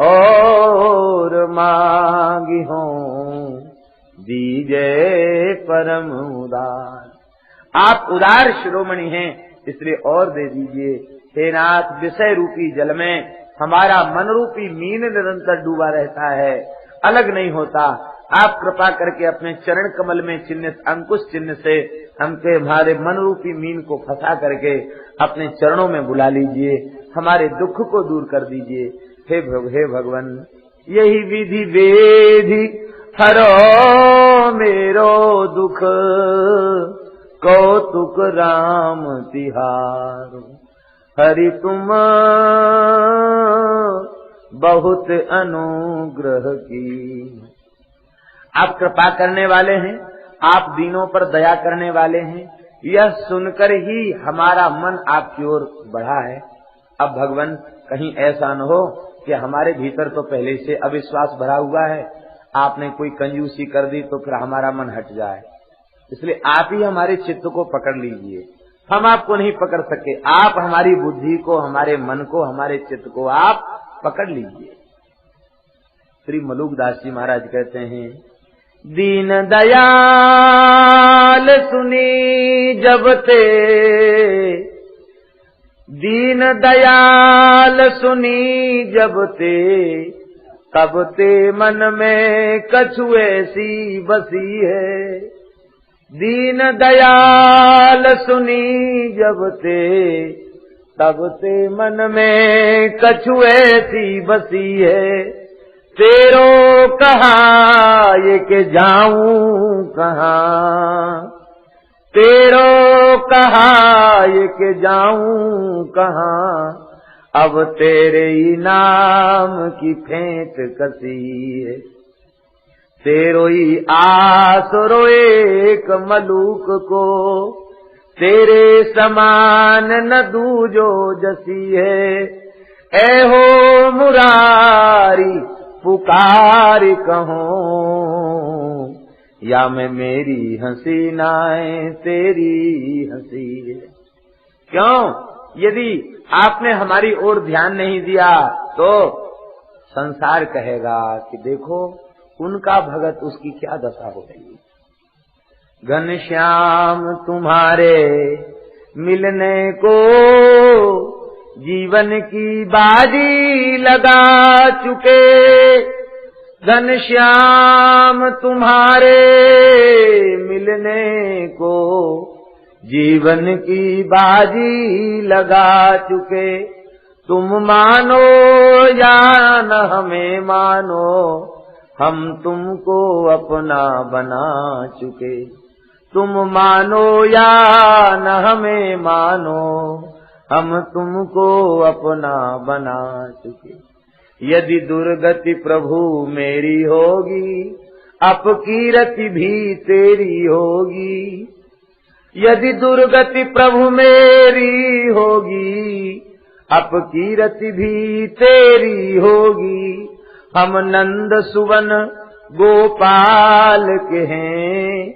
और मांगी हो, दीजे परम उदार। आप उदार शिरोमणि हैं, इसलिए और दे दीजिए। हे नाथ, विषय रूपी जल में हमारा मन रूपी मीन निरंतर डूबा रहता है, अलग नहीं होता। आप कृपा करके अपने चरण कमल में चिन्हित अंकुश चिन्ह से हमके हमारे मन रूपी मीन को फंसा करके अपने चरणों में बुला लीजिए, हमारे दुख को दूर कर दीजिए। हे भगवान, यही विधि वेधि हरो मेरो दुख, कौतुक राम तिहारो। हरि तुम बहुत अनुग्रह की। आप कृपा करने वाले हैं, आप दीनों पर दया करने वाले हैं, यह सुनकर ही हमारा मन आपकी ओर बढ़ा है। अब भगवान, कहीं ऐसा न हो कि हमारे भीतर तो पहले से अविश्वास भरा हुआ है, आपने कोई कंजूसी कर दी तो फिर हमारा मन हट जाए। इसलिए आप ही हमारे चित्त को पकड़ लीजिए, हम आपको नहीं पकड़ सके। आप हमारी बुद्धि को, हमारे मन को, हमारे चित्त को आप पकड़ लीजिए। श्री मलुकदास जी महाराज कहते हैं, दीन दयाल सुनी जब ते, दीन दयाल सुनी जब ते, तब ते मन में कछु ऐसी बसी है। दीन दयाल सुनी जब ते, तब ते मन में कछु ऐसी बसी है। तेरो कहा ये के जाऊं कहाँ, तेरो कहा ये के जाऊं कहाँ, अब तेरे ही नाम की फेंट कसी है। तेरो ही आसरो एक मलूक को, तेरे समान न दूजो जसी है। ऐ हो मुरारी पुकार कहूं, या मैं मेरी हंसी नाए तेरी हंसी है। क्यों? यदि आपने हमारी ओर ध्यान नहीं दिया तो संसार कहेगा कि देखो उनका भगत, उसकी क्या दशा हो रही। घनश्याम तुम्हारे मिलने को जीवन की बाजी लगा चुके, घनश्याम तुम्हारे मिलने को जीवन की बाजी लगा चुके। तुम मानो या न हमें मानो, हम तुमको अपना बना चुके। तुम मानो या न हमें मानो, हम तुमको अपना बना चुके। यदि दुर्गति प्रभु मेरी होगी, अपकीरति भी तेरी होगी। यदि दुर्गति प्रभु मेरी होगी, अपकीरति भी तेरी होगी। हम नंद सुवन गोपाल के हैं,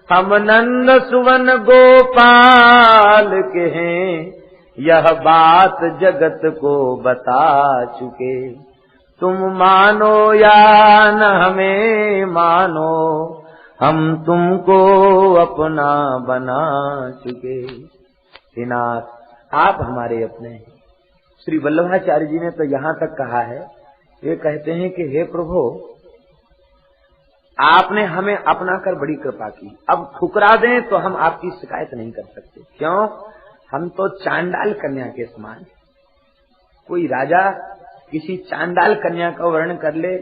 हम नंद सुवन गोपाल के हैं, यह बात जगत को बता चुके। तुम मानो या न हमें मानो, हम तुमको अपना बना चुके। हे नाथ, आप हमारे अपने हैं। श्री वल्लभाचार्य जी ने तो यहाँ तक कहा है, वे कहते हैं कि हे प्रभु, आपने हमें अपना कर बड़ी कृपा की, अब ठुकरा दें तो हम आपकी शिकायत नहीं कर सकते। क्यों? हम तो चांडाल कन्या के समान। कोई राजा किसी चांडाल कन्या का वर्णन कर ले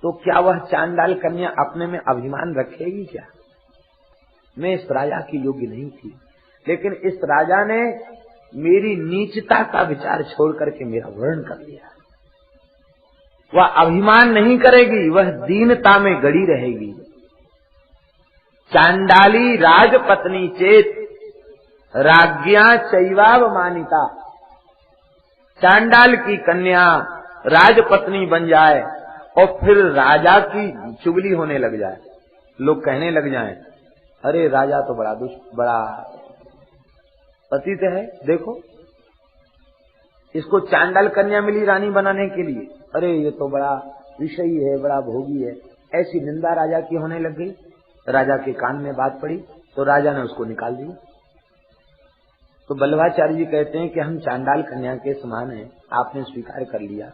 तो क्या वह चांडाल कन्या अपने में अभिमान रखेगी क्या? मैं इस राजा की योग्य नहीं थी, लेकिन इस राजा ने मेरी नीचता का विचार छोड़ करके मेरा वर्णन कर लिया। वह अभिमान नहीं करेगी, वह दीनता में गड़ी रहेगी। चांडाली राजपत्नी चेत, राज्ञा चैवावमानिता। चांडाल की कन्या राजपत्नी बन जाए और फिर राजा की चुगली होने लग जाए, लोग कहने लग जाएं, अरे राजा तो बड़ा बड़ा पतित है, देखो इसको चांडाल कन्या मिली रानी बनाने के लिए, अरे ये तो बड़ा विषयी है, बड़ा भोगी है। ऐसी निंदा राजा की होने लग गई। राजा के कान में बात पड़ी तो राजा ने उसको निकाल दिया। तो वल्लभाचार्य जी कहते हैं कि हम चांडाल कन्या के समान हैं, आपने स्वीकार कर लिया,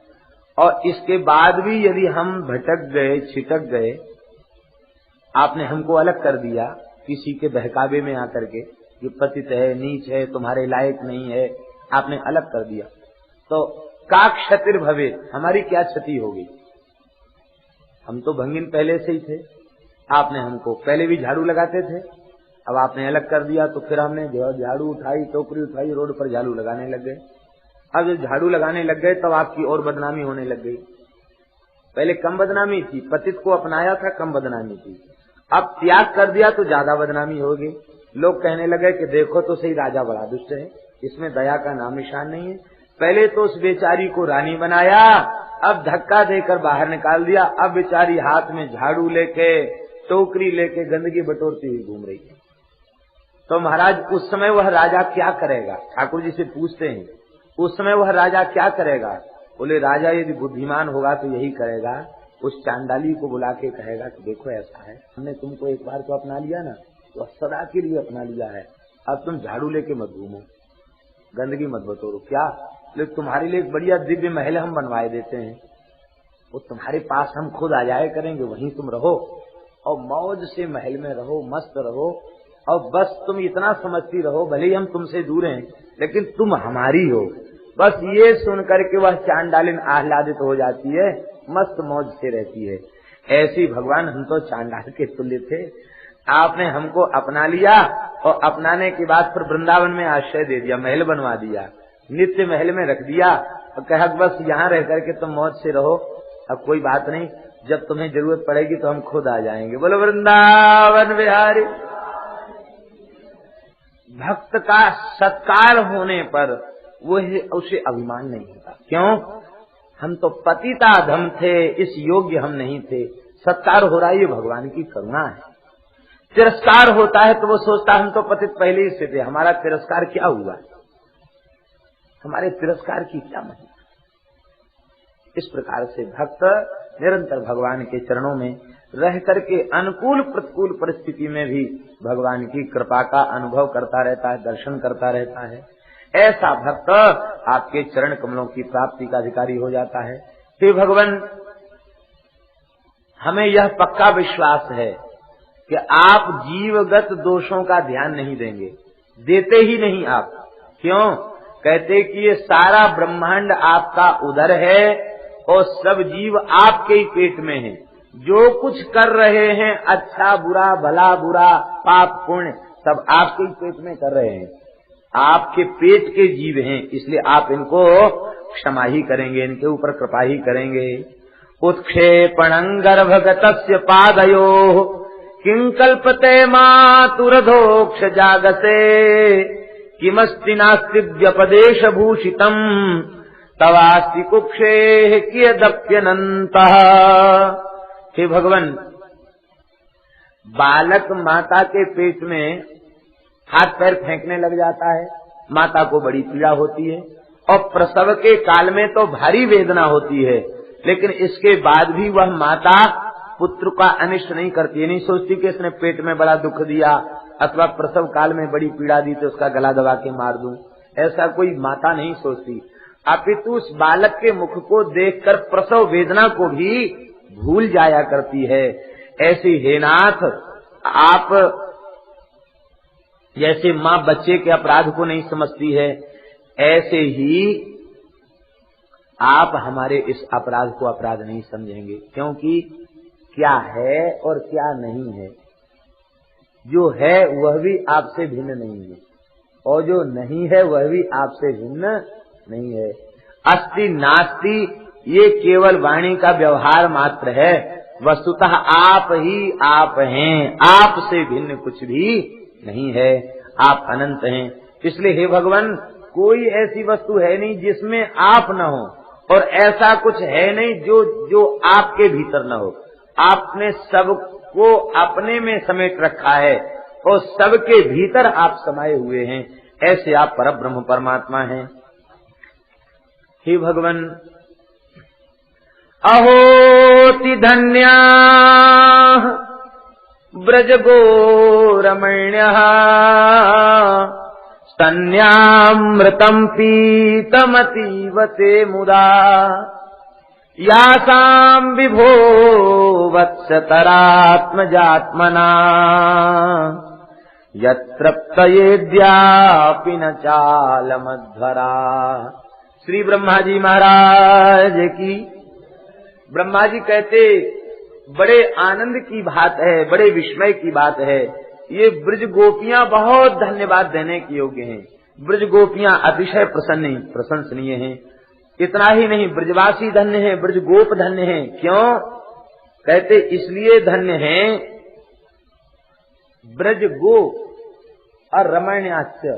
और इसके बाद भी यदि हम भटक गए, छिटक गए, आपने हमको अलग कर दिया किसी के बहकावे में आकर के, ये पतित है, नीच है, तुम्हारे लायक नहीं है, आपने अलग कर दिया, तो का क्षतिर भवे, हमारी क्या क्षति होगी? हम तो भंगिन पहले से ही थे, आपने हमको पहले भी झाड़ू लगाते थे, अब आपने अलग कर दिया तो फिर हमने झाड़ू उठाई, टोकरी उठाई, रोड पर झाड़ू लगाने लग गए। अब जब झाड़ू लगाने लग गए तब आपकी और बदनामी होने लग गई। पहले कम बदनामी थी, पतित को अपनाया था, कम बदनामी थी, अब त्याग कर दिया तो ज्यादा बदनामी होगी। लोग कहने लगे कि देखो तो सही, राजा बड़ा दुष्ट है, इसमें दया का नाम निशान नहीं है। पहले तो उस बेचारी को रानी बनाया, अब धक्का देकर बाहर निकाल दिया, अब बेचारी हाथ में झाड़ू लेके, टोकरी लेके गंदगी बटोरती हुई घूम रही है। तो महाराज उस समय वह राजा क्या करेगा? ठाकुर जी से पूछते हैं, उस समय वह राजा क्या करेगा? बोले राजा यदि बुद्धिमान होगा तो यही करेगा, उस चांडाली को बुला के कहेगा कि देखो ऐसा है, हमने तुमको एक बार तो अपना लिया ना, तो सदा के लिए अपना लिया है, अब तुम झाड़ू लेके मत घूमो, गंदगी मत बटोरो। क्या? लेकिन तुम्हारे लिए एक बढ़िया दिव्य महल हम बनवाए देते हैं, वो तुम्हारे पास हम खुद आ जाए करेंगे, वहीं तुम रहो और मौज से महल में रहो, मस्त रहो, और बस तुम इतना समझती रहो, भले ही हम तुमसे दूर हैं लेकिन तुम हमारी हो। बस ये सुन करके वह चांडालिन आह्लादित हो जाती है, मस्त मौज से रहती है। ऐसी भगवान हम तो चांडाल के तुल्य थे, आपने हमको अपना लिया और अपनाने के बाद फिर वृंदावन में आश्रय दे दिया, महल बनवा दिया, नित्य महल में रख दिया और कहा बस यहाँ रह करके तुम मौज से रहो, अब कोई बात नहीं, जब तुम्हें जरूरत पड़ेगी तो हम खुद आ जाएंगे। बोलो वृंदावन बिहारी। भक्त का सत्कार होने पर वो उसे अभिमान नहीं होता। क्यों? हम तो पतिता धम थे, इस योग्य हम नहीं थे। सत्कार हो रहा है, ये भगवान की करुणा है। तिरस्कार होता है तो वो सोचता हम तो पतित पहले ही से थे, हमारा तिरस्कार क्या हुआ, हमारे तिरस्कार की क्या महिमा। इस प्रकार से भक्त निरंतर भगवान के चरणों में रह करके अनुकूल प्रतिकूल परिस्थिति में भी भगवान की कृपा का अनुभव करता रहता है, दर्शन करता रहता है। ऐसा भक्त आपके चरण कमलों की प्राप्ति का अधिकारी हो जाता है। हे भगवान, हमें यह पक्का विश्वास है कि आप जीवगत दोषों का ध्यान नहीं देंगे, देते ही नहीं आप। क्यों? कहते कि ये सारा ब्रह्मांड आपका उदर है और सब जीव आपके ही पेट में हैं। जो कुछ कर रहे हैं, अच्छा बुरा, भला बुरा, पाप पुण्य, सब आपके ही पेट में कर रहे हैं, आपके पेट के जीव हैं, इसलिए आप इनको क्षमा ही करेंगे, इनके ऊपर कृपा ही करेंगे। उत्क्षेपणं गर्भगतस्य पादयोः किं कल्पते मातुरधोक्ष जागसे किमस्ति नास्ति व्यपदेश भूषितम् तवास्ति कुक्षे कियदप्यनन्तः। हे भगवान, बालक माता के पेट में हाथ पैर फेंकने लग जाता है, माता को बड़ी पीड़ा होती है और प्रसव के काल में तो भारी वेदना होती है, लेकिन इसके बाद भी वह माता पुत्र का अनिष्ट नहीं करती है, नहीं सोचती कि इसने पेट में बड़ा दुख दिया अथवा प्रसव काल में बड़ी पीड़ा दी तो उसका गला दबा के मार दूं, ऐसा कोई माता नहीं सोचती। अपितु उस बालक के मुख को देखकर प्रसव वेदना को भी भूल जाया करती है। ऐसी हे नाथ, आप जैसे माँ बच्चे के अपराध को नहीं समझती है, ऐसे ही आप हमारे इस अपराध को अपराध नहीं समझेंगे, क्योंकि क्या है और क्या नहीं है, जो है वह भी आपसे भिन्न नहीं है और जो नहीं है वह भी आपसे भिन्न नहीं है। अस्ति नास्ति ये केवल वाणी का व्यवहार मात्र है, वस्तुतः आप ही आप हैं, आपसे भिन्न कुछ भी नहीं है, आप अनंत हैं। इसलिए हे भगवान, कोई ऐसी वस्तु है नहीं जिसमें आप न हो और ऐसा कुछ है नहीं जो आपके भीतर न हो। आपने सबको अपने में समेट रखा है और सबके भीतर आप समाये हुए हैं, ऐसे आप परब्रह्म परमात्मा हैं। हे भगवान, अहोति धन्या ब्रजगो रमण्यः स्तन्यामृतं पीतमतीव ते मुदा यासां विभो वत्सतरात्मजात्मना यत्रप्तयेद्यापि न चालमध्वरा। श्री ब्रह्मा जी महाराज की। ब्रह्मा जी कहते, बड़े आनंद की बात है, बड़े विस्मय की बात है, ये ब्रज गोपियां बहुत धन्यवाद देने के योग्य हैं। ब्रज गोपियां अतिशय प्रशंसनीय हैं। इतना ही नहीं, ब्रजवासी धन्य हैं, ब्रज गोप धन्य हैं। क्यों? कहते इसलिए धन्य हैं, ब्रज गो और रमण्यास्य,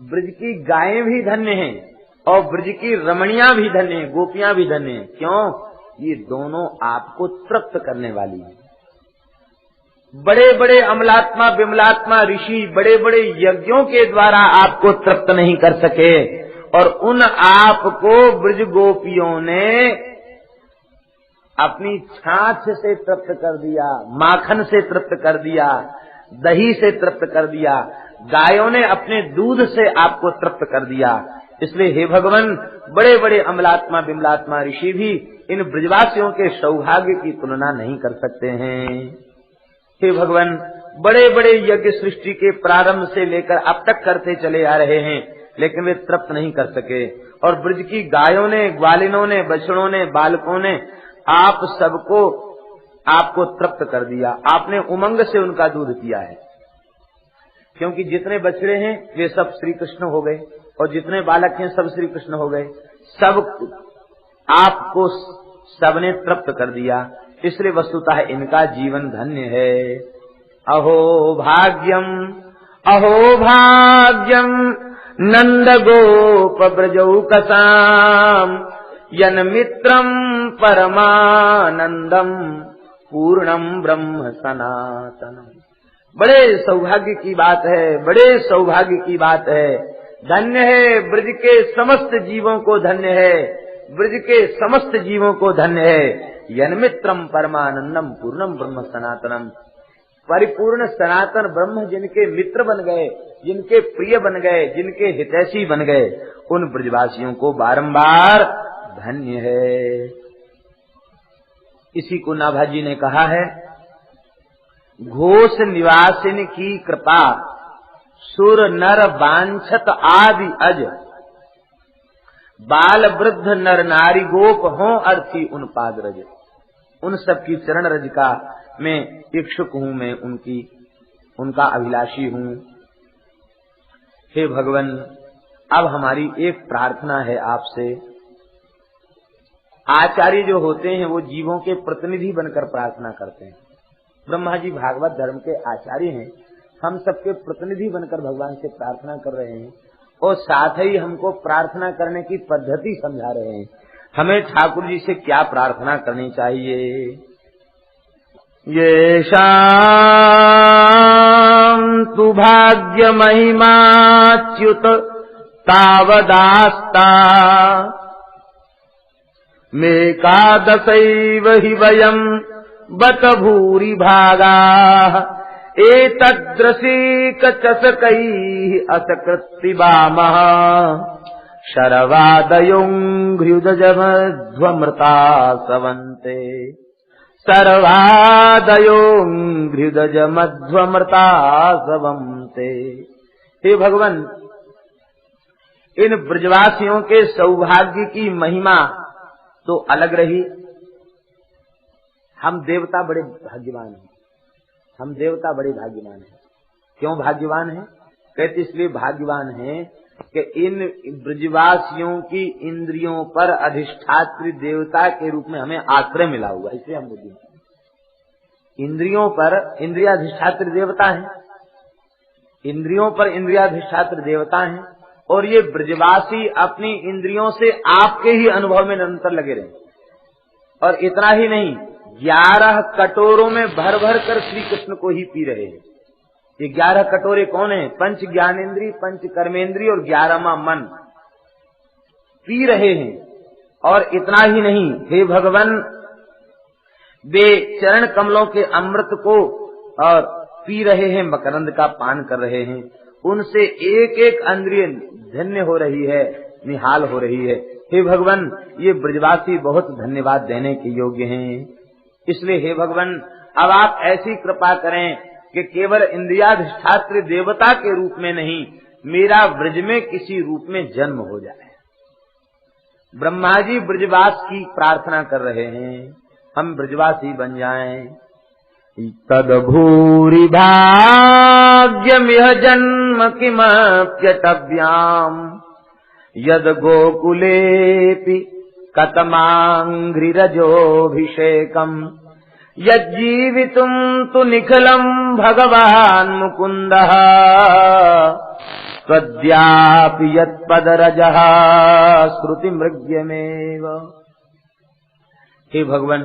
ब्रज की गायें भी धन्य हैं और ब्रज की रमणियां भी धन्य हैं, गोपियां भी धन्य हैं। क्यों? ये दोनों आपको तृप्त करने वाली हैं। बड़े बड़े अमलात्मा विमलात्मा ऋषि बड़े बड़े यज्ञों के द्वारा आपको तृप्त नहीं कर सके, और उन आप को ब्रज गोपियों ने अपनी छाछ से तृप्त कर दिया, माखन से तृप्त कर दिया, दही से तृप्त कर दिया, गायों ने अपने दूध से आपको तृप्त कर दिया। इसलिए हे भगवान, बड़े बड़े अमलात्मा बिमलात्मा ऋषि भी इन ब्रजवासियों के सौभाग्य की तुलना नहीं कर सकते हैं। हे भगवान, बड़े बड़े यज्ञ सृष्टि के प्रारंभ से लेकर अब तक करते चले आ रहे हैं, लेकिन वे तृप्त नहीं कर सके। और ब्रज की गायों ने, ग्वालिनों ने, बछड़ों ने, बालकों ने आप सबको आपको तृप्त कर दिया। आपने उमंग से उनका दूध पिया है, क्योंकि जितने बछड़े हैं वे सब श्री कृष्ण हो गए और जितने बालक हैं सब श्री कृष्ण हो गए। सब आपको सबने तृप्त कर दिया। इसलिए वस्तुतः इनका जीवन धन्य है। अहो भाग्यम नंद गोप ब्रजौकसाम यन मित्रम परमानंदम पूर्णम ब्रह्म सनातनम। बड़े सौभाग्य की बात है, बड़े सौभाग्य की बात है। धन्य है ब्रज के समस्त जीवों को, धन्य है ब्रज के समस्त जीवों को, धन्य है। यन्मित्रम परमानंदम पूर्णम ब्रह्म सनातनम। परिपूर्ण सनातन ब्रह्म जिनके मित्र बन गए, जिनके प्रिय बन गए, जिनके हितैषी बन गए, उन ब्रजवासियों को बारंबार धन्य है। इसी को नाभाजी ने कहा है, घोष निवासिन की कृपा सुर नर वांछत आदि अज, बाल वृद्ध नर नारी गोप हों अर्थी उन पाद रज। उन सब की चरण रज का मैं इच्छुक हूं, मैं उनका अभिलाषी हूं। हे भगवान, अब हमारी एक प्रार्थना है आपसे। आचार्य जो होते हैं वो जीवों के प्रतिनिधि बनकर प्रार्थना करते हैं। ब्रह्मा जी भागवत धर्म के आचार्य हैं, हम सबके प्रतिनिधि बनकर भगवान से प्रार्थना कर रहे हैं और साथ ही हमको प्रार्थना करने की पद्धति समझा रहे हैं। हमें ठाकुर जी से क्या प्रार्थना करनी चाहिए। ये शाम तु भाग्य महिमाच्युत तावदास्ता मेकादशैव हि वयम् बत भूरि भागाः एतद्रसीक चषकैः असकृत्तिवामः शर्वादयोऽङ्घ्र्युदजमध्वमृता सवन्ते सर्वादयोऽङ्घ्र्युदजमध्वमृता सवन्ते। हे भगवान, इन ब्रजवासियों के सौभाग्य की महिमा तो अलग रही। हम देवता बड़े भाग्यवान हैं, हम देवता बड़े भाग्यवान हैं। क्यों भाग्यवान हैं? कहते इसलिए भाग्यवान हैं कि इन ब्रजवासियों की इंद्रियों पर अधिष्ठात्री देवता के रूप में हमें आश्रय मिला हुआ, इसलिए हम बुद्धि। इंद्रियों पर इंद्रियाधिष्ठात्री देवता है, इंद्रियों पर इंद्रियाधिष्ठात्री देवता है, और ये ब्रजवासी अपनी इंद्रियों से आपके ही अनुभव में निरंतर लगे रहे। और इतना ही नहीं, 11 कटोरों में भर भर कर श्री कृष्ण को ही पी रहे हैं। ये 11 कटोरे कौन है? पंच ज्ञानेन्द्रीय, पंच कर्मेंद्रीय और 11वां मन पी रहे हैं। और इतना ही नहीं, हे भगवान, वे चरण कमलों के अमृत को और पी रहे हैं, मकरंद का पान कर रहे हैं। उनसे एक एक इंद्रिय धन्य हो रही है, निहाल हो रही है। हे भगवान, ये ब्रजवासी बहुत धन्यवाद देने के योग्य हैं। इसलिए हे भगवान, अब आप ऐसी कृपा करें कि केवल इंद्रियाधिष्ठात्री देवता के रूप में नहीं, मेरा ब्रज में किसी रूप में जन्म हो जाए। ब्रह्मा जी ब्रजवास की प्रार्थना कर रहे हैं, हम ब्रजवासी बन जाएं। तद्भूरि भाग्यमिह जन्म किमप्यटव्याम् यद गोकुलेऽपि कतमाङ्घ्रिरजोऽभिषेकम् यज्जीवितुम् तु निखिलम् भगवान् मुकुन्दः त्वद्यापि यत्पदरजः श्रुतिमृग्यमेव। हे भगवान,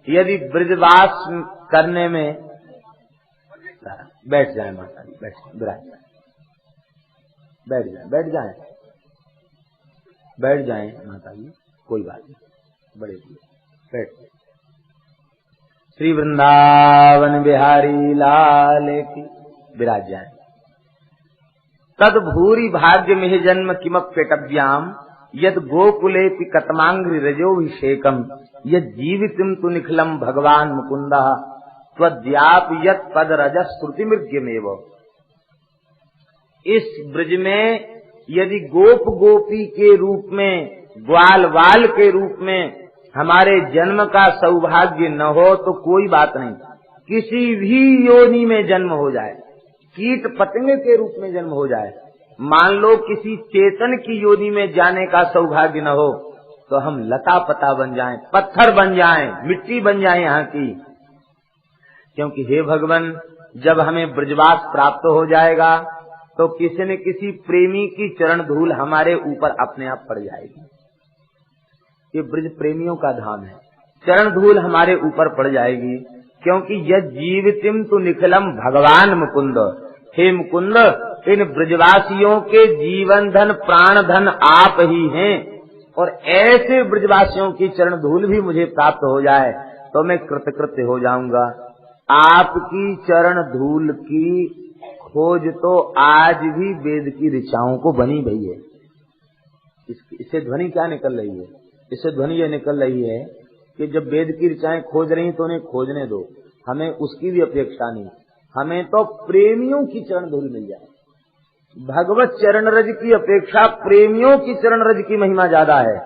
यदि ब्रजवास करने में, बैठ जाए माता जी, बैठ जाए, बैठ जाए। बैठ जाएं माता जी, कोई बात नहीं, बड़े बैठ। श्री वृंदावन बिहारी लाल की, विराज जाए। तद भूरि भाग्य में जन्म किमप्यटव्याम यद गोकुलेपि कतमांग्रि रजोभिषेकम यद जीवितम तु निखिलम भगवान मुकुंदा त्वद्याप यत पद रजस श्रुति मृग्यमेव। इस ब्रज में यदि गोप गोपी के रूप में, ग्वाल वाल के रूप में हमारे जन्म का सौभाग्य न हो तो कोई बात नहीं, किसी भी योनि में जन्म हो जाए, कीट पतंगे के रूप में जन्म हो जाए, मान लो किसी चेतन की योनि में जाने का सौभाग्य न हो तो हम लता पता बन जाएं, पत्थर बन जाएं, मिट्टी बन जाएं यहाँ की। क्योंकि हे भगवान, जब हमें ब्रजवास प्राप्त हो जाएगा तो किसी न किसी प्रेमी की चरण धूल हमारे ऊपर अपने आप पड़ जाएगी। ये ब्रज प्रेमियों का धाम है, चरण धूल हमारे ऊपर पड़ जाएगी। क्योंकि यद जीवितिम तु निखिलम भगवान मुकुंद, हे मुकुंद, इन ब्रजवासियों के जीवन धन प्राण धन आप ही हैं, और ऐसे ब्रजवासियों की चरण धूल भी मुझे प्राप्त हो जाए तो मैं कृतकृत्य हो जाऊंगा। आपकी चरण धूल की खोज तो आज भी वेद की ऋचाओं को बनी भई है। इससे ध्वनि क्या निकल रही है? इससे ध्वनि ये निकल रही है कि जब वेद की ऋचाएं खोज रही तो उन्हें खोजने दो, हमें उसकी भी अपेक्षा नहीं, हमें तो प्रेमियों की चरण धूल मिल जाए। भगवत चरण रज की अपेक्षा प्रेमियों की चरण रज की महिमा ज्यादा है,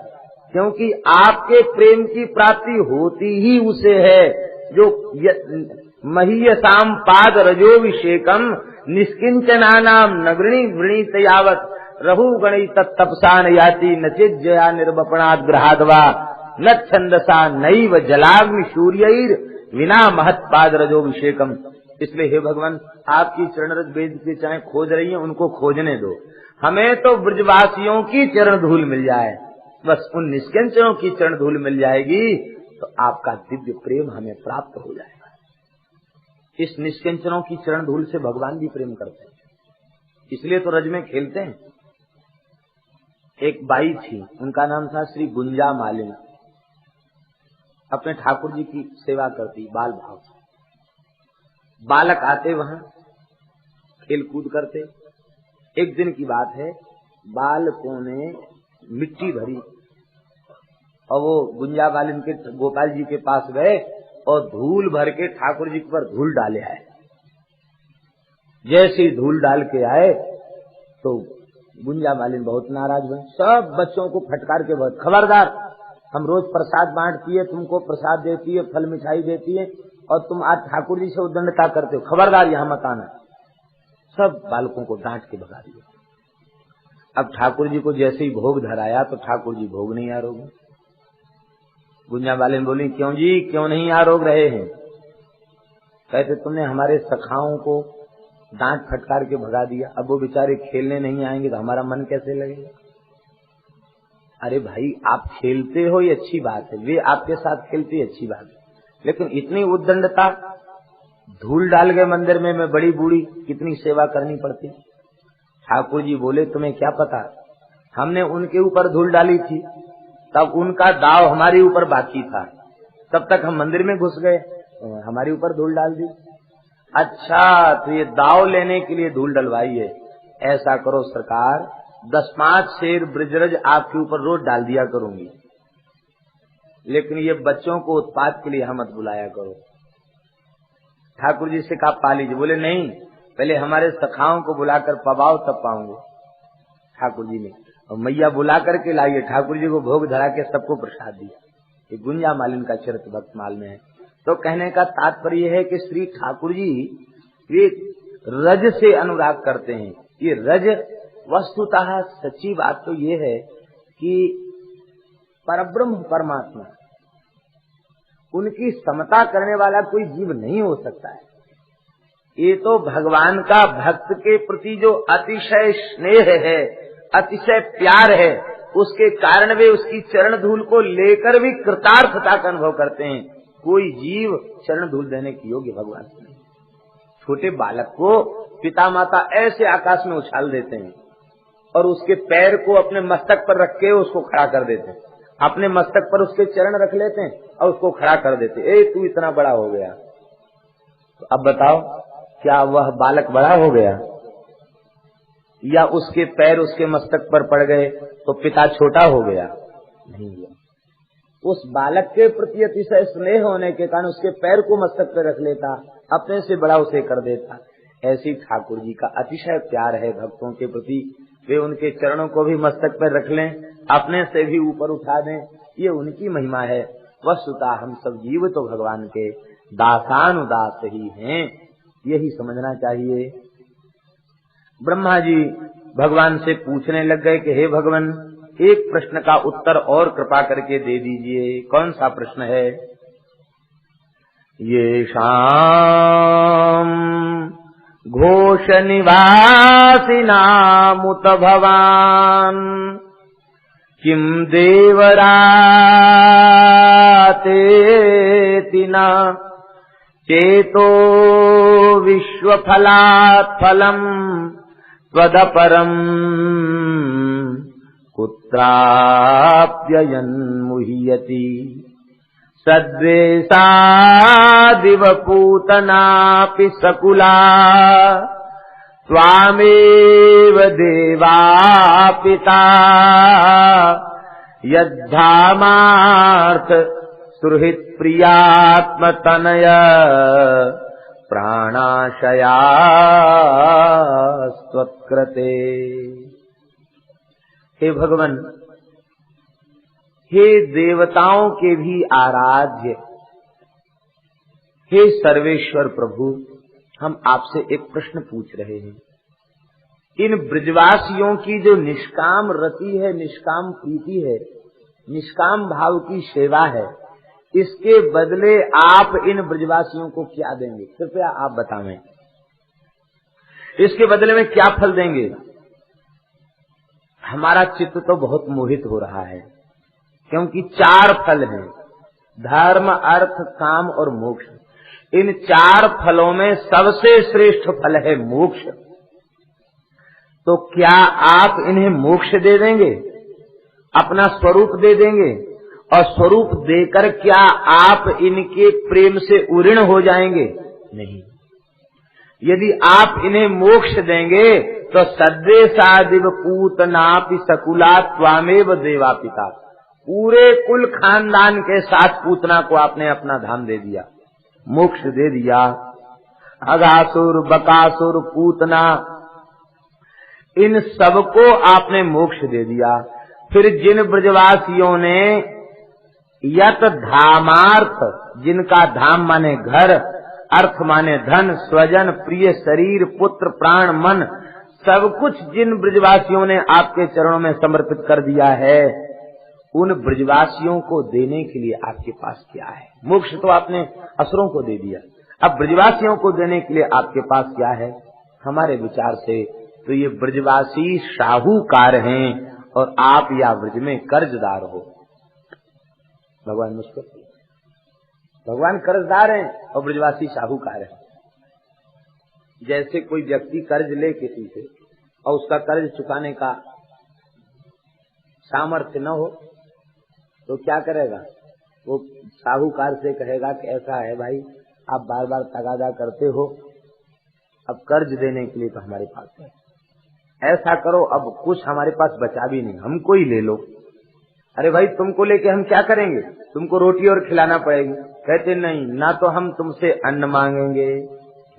क्योंकि आपके प्रेम की प्राप्ति होती ही उसे है जो महीयसाम पाद रजोभिषेकम निष्किंचनानाम नगृणी वृणीत यावत रहु गणि तत्तपसान याति नचित जया निर्वपणाद ग्रहादवा न छंदसा नैव जलाग्नि सूर्यैर विना महत पाद रजोभिषेकम। इसलिए हे भगवान, आपकी चरणरज वेद की चाहे खोज रही है, उनको खोजने दो, हमें तो ब्रजवासियों की चरण धूल मिल जाए, बस उन निष्किंचनों की चरण धूल मिल जाएगी तो आपका दिव्य प्रेम हमें प्राप्त हो जाएगा। इस निष्किंचनों की चरण धूल से भगवान भी प्रेम करते हैं, इसलिए तो रज में खेलते हैं। एक बाई थी, उनका नाम था श्री गुंजा मालिनी, अपने ठाकुर जी की सेवा करती बाल भाव से। बालक आते वहां खेल कूद करते। एक दिन की बात है, बालकों ने मिट्टी भरी और वो गुंजा मालिन के गोपाल जी के पास गए और धूल भर के ठाकुर जी पर धूल डाले आए। जैसे ही धूल डाल के आए तो गुंजा मालिन बहुत नाराज हुए, सब बच्चों को फटकार के बहुत, खबरदार, हम रोज प्रसाद बांटती है, तुमको प्रसाद देती है, फल मिठाई देती है, और तुम आज ठाकुर जी से उद्दंडता करते हो, खबरदार यहाँ मत आना। सब बालकों को डांट के भगा दिया। अब ठाकुर जी को जैसे ही भोग धराया तो ठाकुर जी भोग नहीं आरोग। गुंजा मालिन बोली, क्यों जी, क्यों नहीं आरोग रहे हैं? कहते तुमने हमारे सखाओं को डांट फटकार के भगा दिया, अब वो बेचारे खेलने नहीं आएंगे तो हमारा मन कैसे लगेगा? अरे भाई, आप खेलते हो ये अच्छी बात है, वे आपके साथ खेलती है अच्छी बात है, लेकिन इतनी उद्दंडता, धूल डाल गए मंदिर में, मैं बड़ी बूढ़ी, कितनी सेवा करनी पड़ती। ठाकुर जी बोले, तुम्हें क्या पता, हमने उनके ऊपर धूल डाली थी, तब उनका दाव हमारे ऊपर बाकी था, तब तक हम मंदिर में घुस गए, हमारे ऊपर धूल डाल दी। अच्छा, तो ये दाव लेने के लिए धूल डलवाई है। ऐसा करो सरकार, 10-5 शेर ब्रजरज आपके ऊपर रोज डाल दिया करूंगी, लेकिन ये बच्चों को उत्पाद के लिए यहाँ मत बुलाया करो। ठाकुर जी से कहा पा लीजिए, बोले नहीं, पहले हमारे सखाओं को बुलाकर पवाओ तब पाऊंगे। ठाकुर जी ने और मैया बुला करके लाइए, ठाकुर जी को भोग धरा के सबको प्रसाद दिया। ये गुंजा मालिन का चरित्र भक्तमाल में है। तो कहने का तात्पर्य है कि श्री ठाकुर जी वे रज से अनुराग करते हैं। ये रज वस्तुतः सच्ची बात तो ये है कि परब्रह्म परमात्मा, उनकी समता करने वाला कोई जीव नहीं हो सकता है। ये तो भगवान का भक्त के प्रति जो अतिशय स्नेह है, अतिशय प्यार है, उसके कारण वे उसकी चरण धूल को लेकर भी कृतार्थता का अनुभव करते हैं। कोई जीव चरण धूल देने के योग्य भगवान से नहीं। छोटे बालक को पिता माता ऐसे आकाश में उछाल देते हैं और उसके पैर को अपने मस्तक पर रख के उसको खड़ा कर देते हैं, अपने मस्तक पर उसके चरण रख लेते हैं और उसको खड़ा कर देते। ए तू इतना बड़ा हो गया, तो अब बताओ क्या वह बालक बड़ा हो गया, या उसके पैर उसके मस्तक पर पड़ गए तो पिता छोटा हो गया? नहीं हुआ। उस बालक के प्रति अतिशय स्नेह होने के कारण उसके पैर को मस्तक पर रख लेता, अपने से बड़ा उसे कर देता। ऐसी ठाकुर जी का अतिशय प्यार है भक्तों के प्रति, वे उनके चरणों को भी मस्तक पर रख लें, अपने से भी ऊपर उठा दें, ये उनकी महिमा है। वस्तुतः हम सब जीव तो भगवान के दासानुदास ही हैं, यही समझना चाहिए। ब्रह्मा जी भगवान से पूछने लग गए कि हे भगवान, एक प्रश्न का उत्तर और कृपा करके दे दीजिए। कौन सा प्रश्न है? ये शाम घोष निवासिनामुत भवान किम देवराते न चेतो विश्वफलात् फलम् त्वदपरम् कुत्राप्ययन्मुह्यति सद्वेषादिव पूतनापि सकुला त्वामेव देवा पिता यद्धामार्थ सुहृत् प्रियात्मतनय प्राणाशयास्त्वत्कृते। हे भगवान, हे देवताओं के भी आराध्य, हे सर्वेश्वर प्रभु, हम आपसे एक प्रश्न पूछ रहे हैं। इन ब्रजवासियों की जो निष्काम रति है, निष्काम प्रीति है, निष्काम भाव की सेवा है, इसके बदले आप इन ब्रजवासियों को क्या देंगे? कृपया आप बताएं, इसके बदले में क्या फल देंगे? हमारा चित्त तो बहुत मोहित हो रहा है, क्योंकि 4 फल हैं, धर्म, अर्थ, काम और मोक्ष। इन 4 फलों में सबसे श्रेष्ठ फल है मोक्ष। तो क्या आप इन्हें मोक्ष दे देंगे, अपना स्वरूप दे देंगे? और स्वरूप देकर क्या आप इनके प्रेम से उऋण हो जाएंगे? नहीं। यदि आप इन्हें मोक्ष देंगे तो सद्वेषादिव पूतनापि सकुला त्वामेव देवा पिता, पूरे कुल खानदान के साथ पूतना को आपने अपना धाम दे दिया, मोक्ष दे दिया। अगासुर, बकासुर, पूतना, इन सबको आपने मोक्ष दे दिया। फिर जिन ब्रजवासियों ने यत धामार्थ, जिनका धाम माने घर, अर्थ माने धन, स्वजन, प्रिय, शरीर, पुत्र, प्राण, मन, सब कुछ जिन ब्रजवासियों ने आपके चरणों में समर्पित कर दिया है, उन ब्रजवासियों को देने के लिए आपके पास क्या है? मोक्ष तो आपने असुरों को दे दिया, अब ब्रजवासियों को देने के लिए आपके पास क्या है? हमारे विचार से तो ये ब्रजवासी साहूकार हैं और आप या ब्रज में कर्जदार हो। भगवान मुझको, भगवान कर्जदार हैं और ब्रजवासी साहूकार हैं। जैसे कोई व्यक्ति कर्ज ले किसी से और उसका कर्ज चुकाने का सामर्थ्य न हो तो क्या करेगा? वो साहूकार से कहेगा कि ऐसा है भाई, आप बार बार तगादा करते हो, अब कर्ज देने के लिए तो हमारे पास है, ऐसा करो अब कुछ हमारे पास बचा भी नहीं, हमको ही ले लो। अरे भाई तुमको लेके हम क्या करेंगे, तुमको रोटी और खिलाना पड़ेगी। कहते नहीं, ना तो हम तुमसे अन्न मांगेंगे,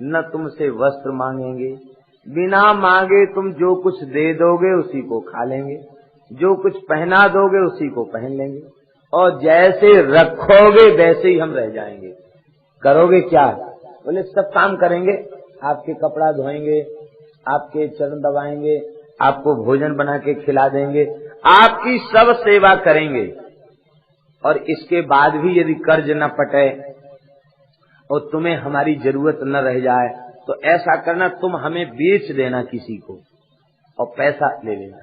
न तुमसे वस्त्र मांगेंगे, बिना मांगे तुम जो कुछ दे दोगे उसी को खा लेंगे, जो कुछ पहना दोगे उसी को पहन लेंगे, और जैसे रखोगे वैसे ही हम रह जाएंगे। करोगे क्या? बोले सब काम करेंगे, आपके कपड़ा धोएंगे, आपके चरण दबाएंगे, आपको भोजन बना के खिला देंगे, आपकी सब सेवा करेंगे। और इसके बाद भी यदि कर्ज न पटे और तुम्हें हमारी जरूरत न रह जाए तो ऐसा करना, तुम हमें बेच देना किसी को और पैसा ले लेना,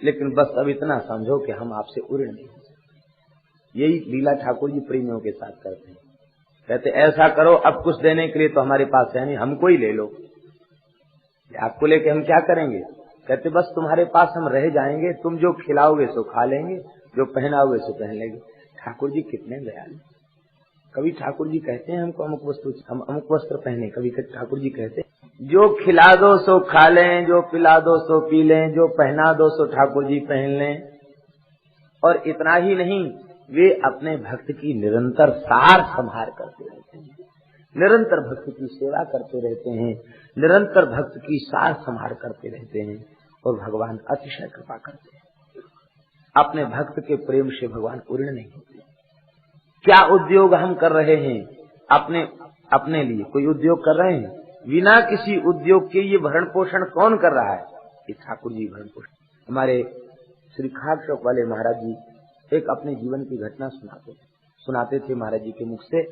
लेकिन बस अब इतना समझो कि हम आपसे उऋण नहीं हो सकते। यही लीला ठाकुर जी प्रेमियों के साथ करते हैं। कहते ऐसा करो, अब कुछ देने के लिए तो हमारे पास है नहीं, हमको ही ले लो। आपको लेके हम क्या करेंगे? कहते बस तुम्हारे पास हम रह जाएंगे, तुम जो खिलाओगे सो खा लेंगे, जो पहनाओगे सो पहन लेंगे। ठाकुर जी कितने दयालु। कभी ठाकुर जी कहते हैं हमको अमुक वस्तु, हम अमुक वस्त्र पहने, कभी ठाकुर जी कहते हैं जो खिला दो सो खा लें, जो पिला दो सो पी लें, जो पहना दो सो ठाकुर जी पहन लें। और इतना ही नहीं, वे अपने भक्त की निरंतर सार संभार करते रहते हैं, निरंतर भक्त की सेवा करते रहते हैं, निरंतर भक्त की सार संभार करते रहते हैं। और भगवान अतिशय कृपा करते हैं। अपने भक्त के प्रेम से भगवान पूर्ण नहीं होते। क्या उद्योग हम कर रहे हैं अपने लिए? कोई उद्योग कर रहे हैं? बिना किसी उद्योग के ये भरण पोषण कौन कर रहा है? ये ठाकुर जी भरण पोषण। हमारे श्री खाक चौक वाले महाराज जी एक अपने जीवन की घटना सुनाते थे महाराज जी के मुख से,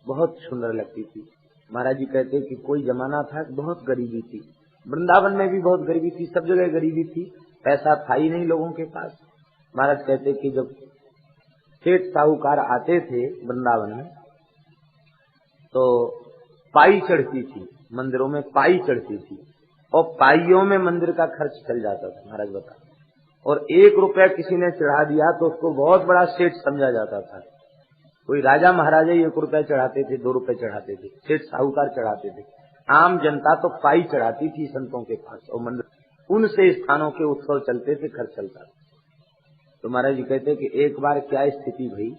बहुत सुंदर लगती थी। महाराज जी कहते कि कोई जमाना था, बहुत गरीबी थी, वृंदावन में भी बहुत गरीबी थी, सब जगह गरीबी थी, पैसा था ही नहीं लोगों के पास। महाराज कहते कि जब सेठ साहूकार आते थे वृंदावन में तो पाई चढ़ती थी, मंदिरों में पाई चढ़ती थी, और पाइयों में मंदिर का खर्च चल जाता था। महाराज बता, और 1 रुपया किसी ने चढ़ा दिया तो उसको बहुत बड़ा सेठ समझा जाता था। कोई राजा महाराजा 1 रुपया चढ़ाते थे, 2 रुपये चढ़ाते थे, सेठ साहूकार चढ़ाते थे। आम जनता तो पाई चढ़ाती थी संतों के पास, और मंदिर उनसे स्थानों के उत्सव चलते थे, खर्च चलता था। तो महाराज जी कहते कि एक बार क्या स्थिति भई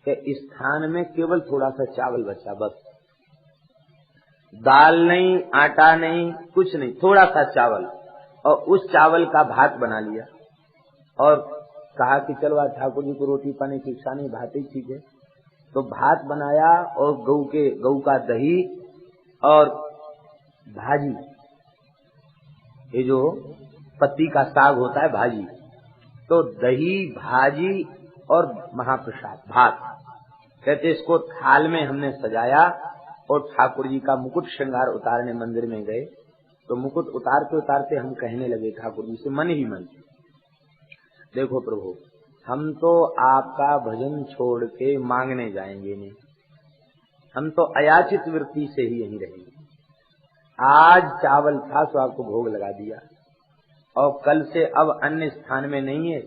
कि स्थान में केवल थोड़ा सा चावल बचा, बस दाल नहीं, आटा नहीं, कुछ नहीं, थोड़ा सा चावल, और उस चावल का भात बना लिया और कहा कि चलो आज ठाकुर जी को रोटी पानी की इच्छा नहीं, भात ही ठीक है। तो भात बनाया और गऊ का दही और भाजी, ये जो पत्ती का साग होता है भाजी, तो दही भाजी और महाप्रसाद भात। कहते इसको थाल में हमने सजाया और ठाकुर जी का मुकुट श्रृंगार उतारने मंदिर में गए। तो मुकुट उतारते उतारते हम कहने लगे ठाकुर जी से मन ही मन, देखो प्रभु, हम तो आपका भजन छोड़ के मांगने जाएंगे नहीं, हम तो अयाचित वृत्ति से ही यहीं रहेंगे। आज चावल था सो आपको भोग लगा दिया, और कल से अब अन्य स्थान में नहीं है,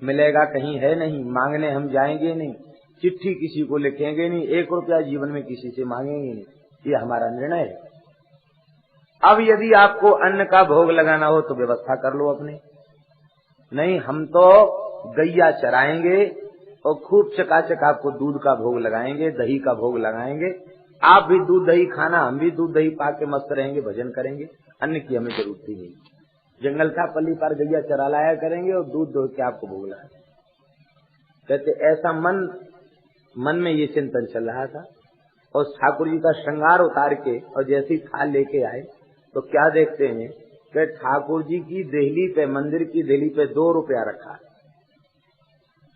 मिलेगा कहीं है नहीं, मांगने हम जाएंगे नहीं, चिट्ठी किसी को लिखेंगे नहीं, 1 रुपया जीवन में किसी से मांगेंगे नहीं, ये हमारा निर्णय है। अब यदि आपको अन्न का भोग लगाना हो तो व्यवस्था कर लो अपने, नहीं हम तो गैया चराएंगे और खूब चकाचक आपको दूध का भोग लगाएंगे, दही का भोग लगाएंगे, आप भी दूध दही खाना, हम भी दूध दही पा के मस्त रहेंगे, भजन करेंगे, अन्न की हमें जरूरत ही नहीं। जंगल था पल्ली पार गैया चरा लाया करेंगे और दूध दो के आपको भोग लगाएंगे। कहते ऐसा मन में ये चिंतन चल रहा था। और ठाकुर जी का श्रृंगार उतार के और जैसी थाल लेके आए तो क्या देखते हैं कि ठाकुर जी की देहली पे, मंदिर की देहली पे 2 रुपया रखा है।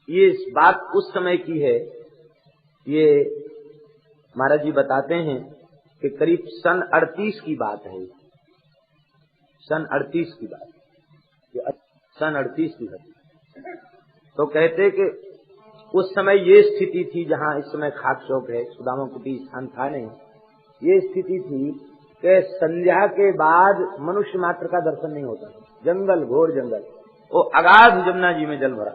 ये बात उस समय की है, ये महाराज जी बताते हैं कि करीब सन 38 की बात है, सन 38 की बात, सन 38 की बात। तो कहते कि उस समय ये स्थिति थी, जहाँ इस समय खाक चौक है, सुदामा कुटी स्थान था नहीं, ये स्थिति थी कि संध्या के बाद मनुष्य मात्र का दर्शन नहीं होता, जंगल घोर जंगल, वो अगाध जमुना जी में जल भरा।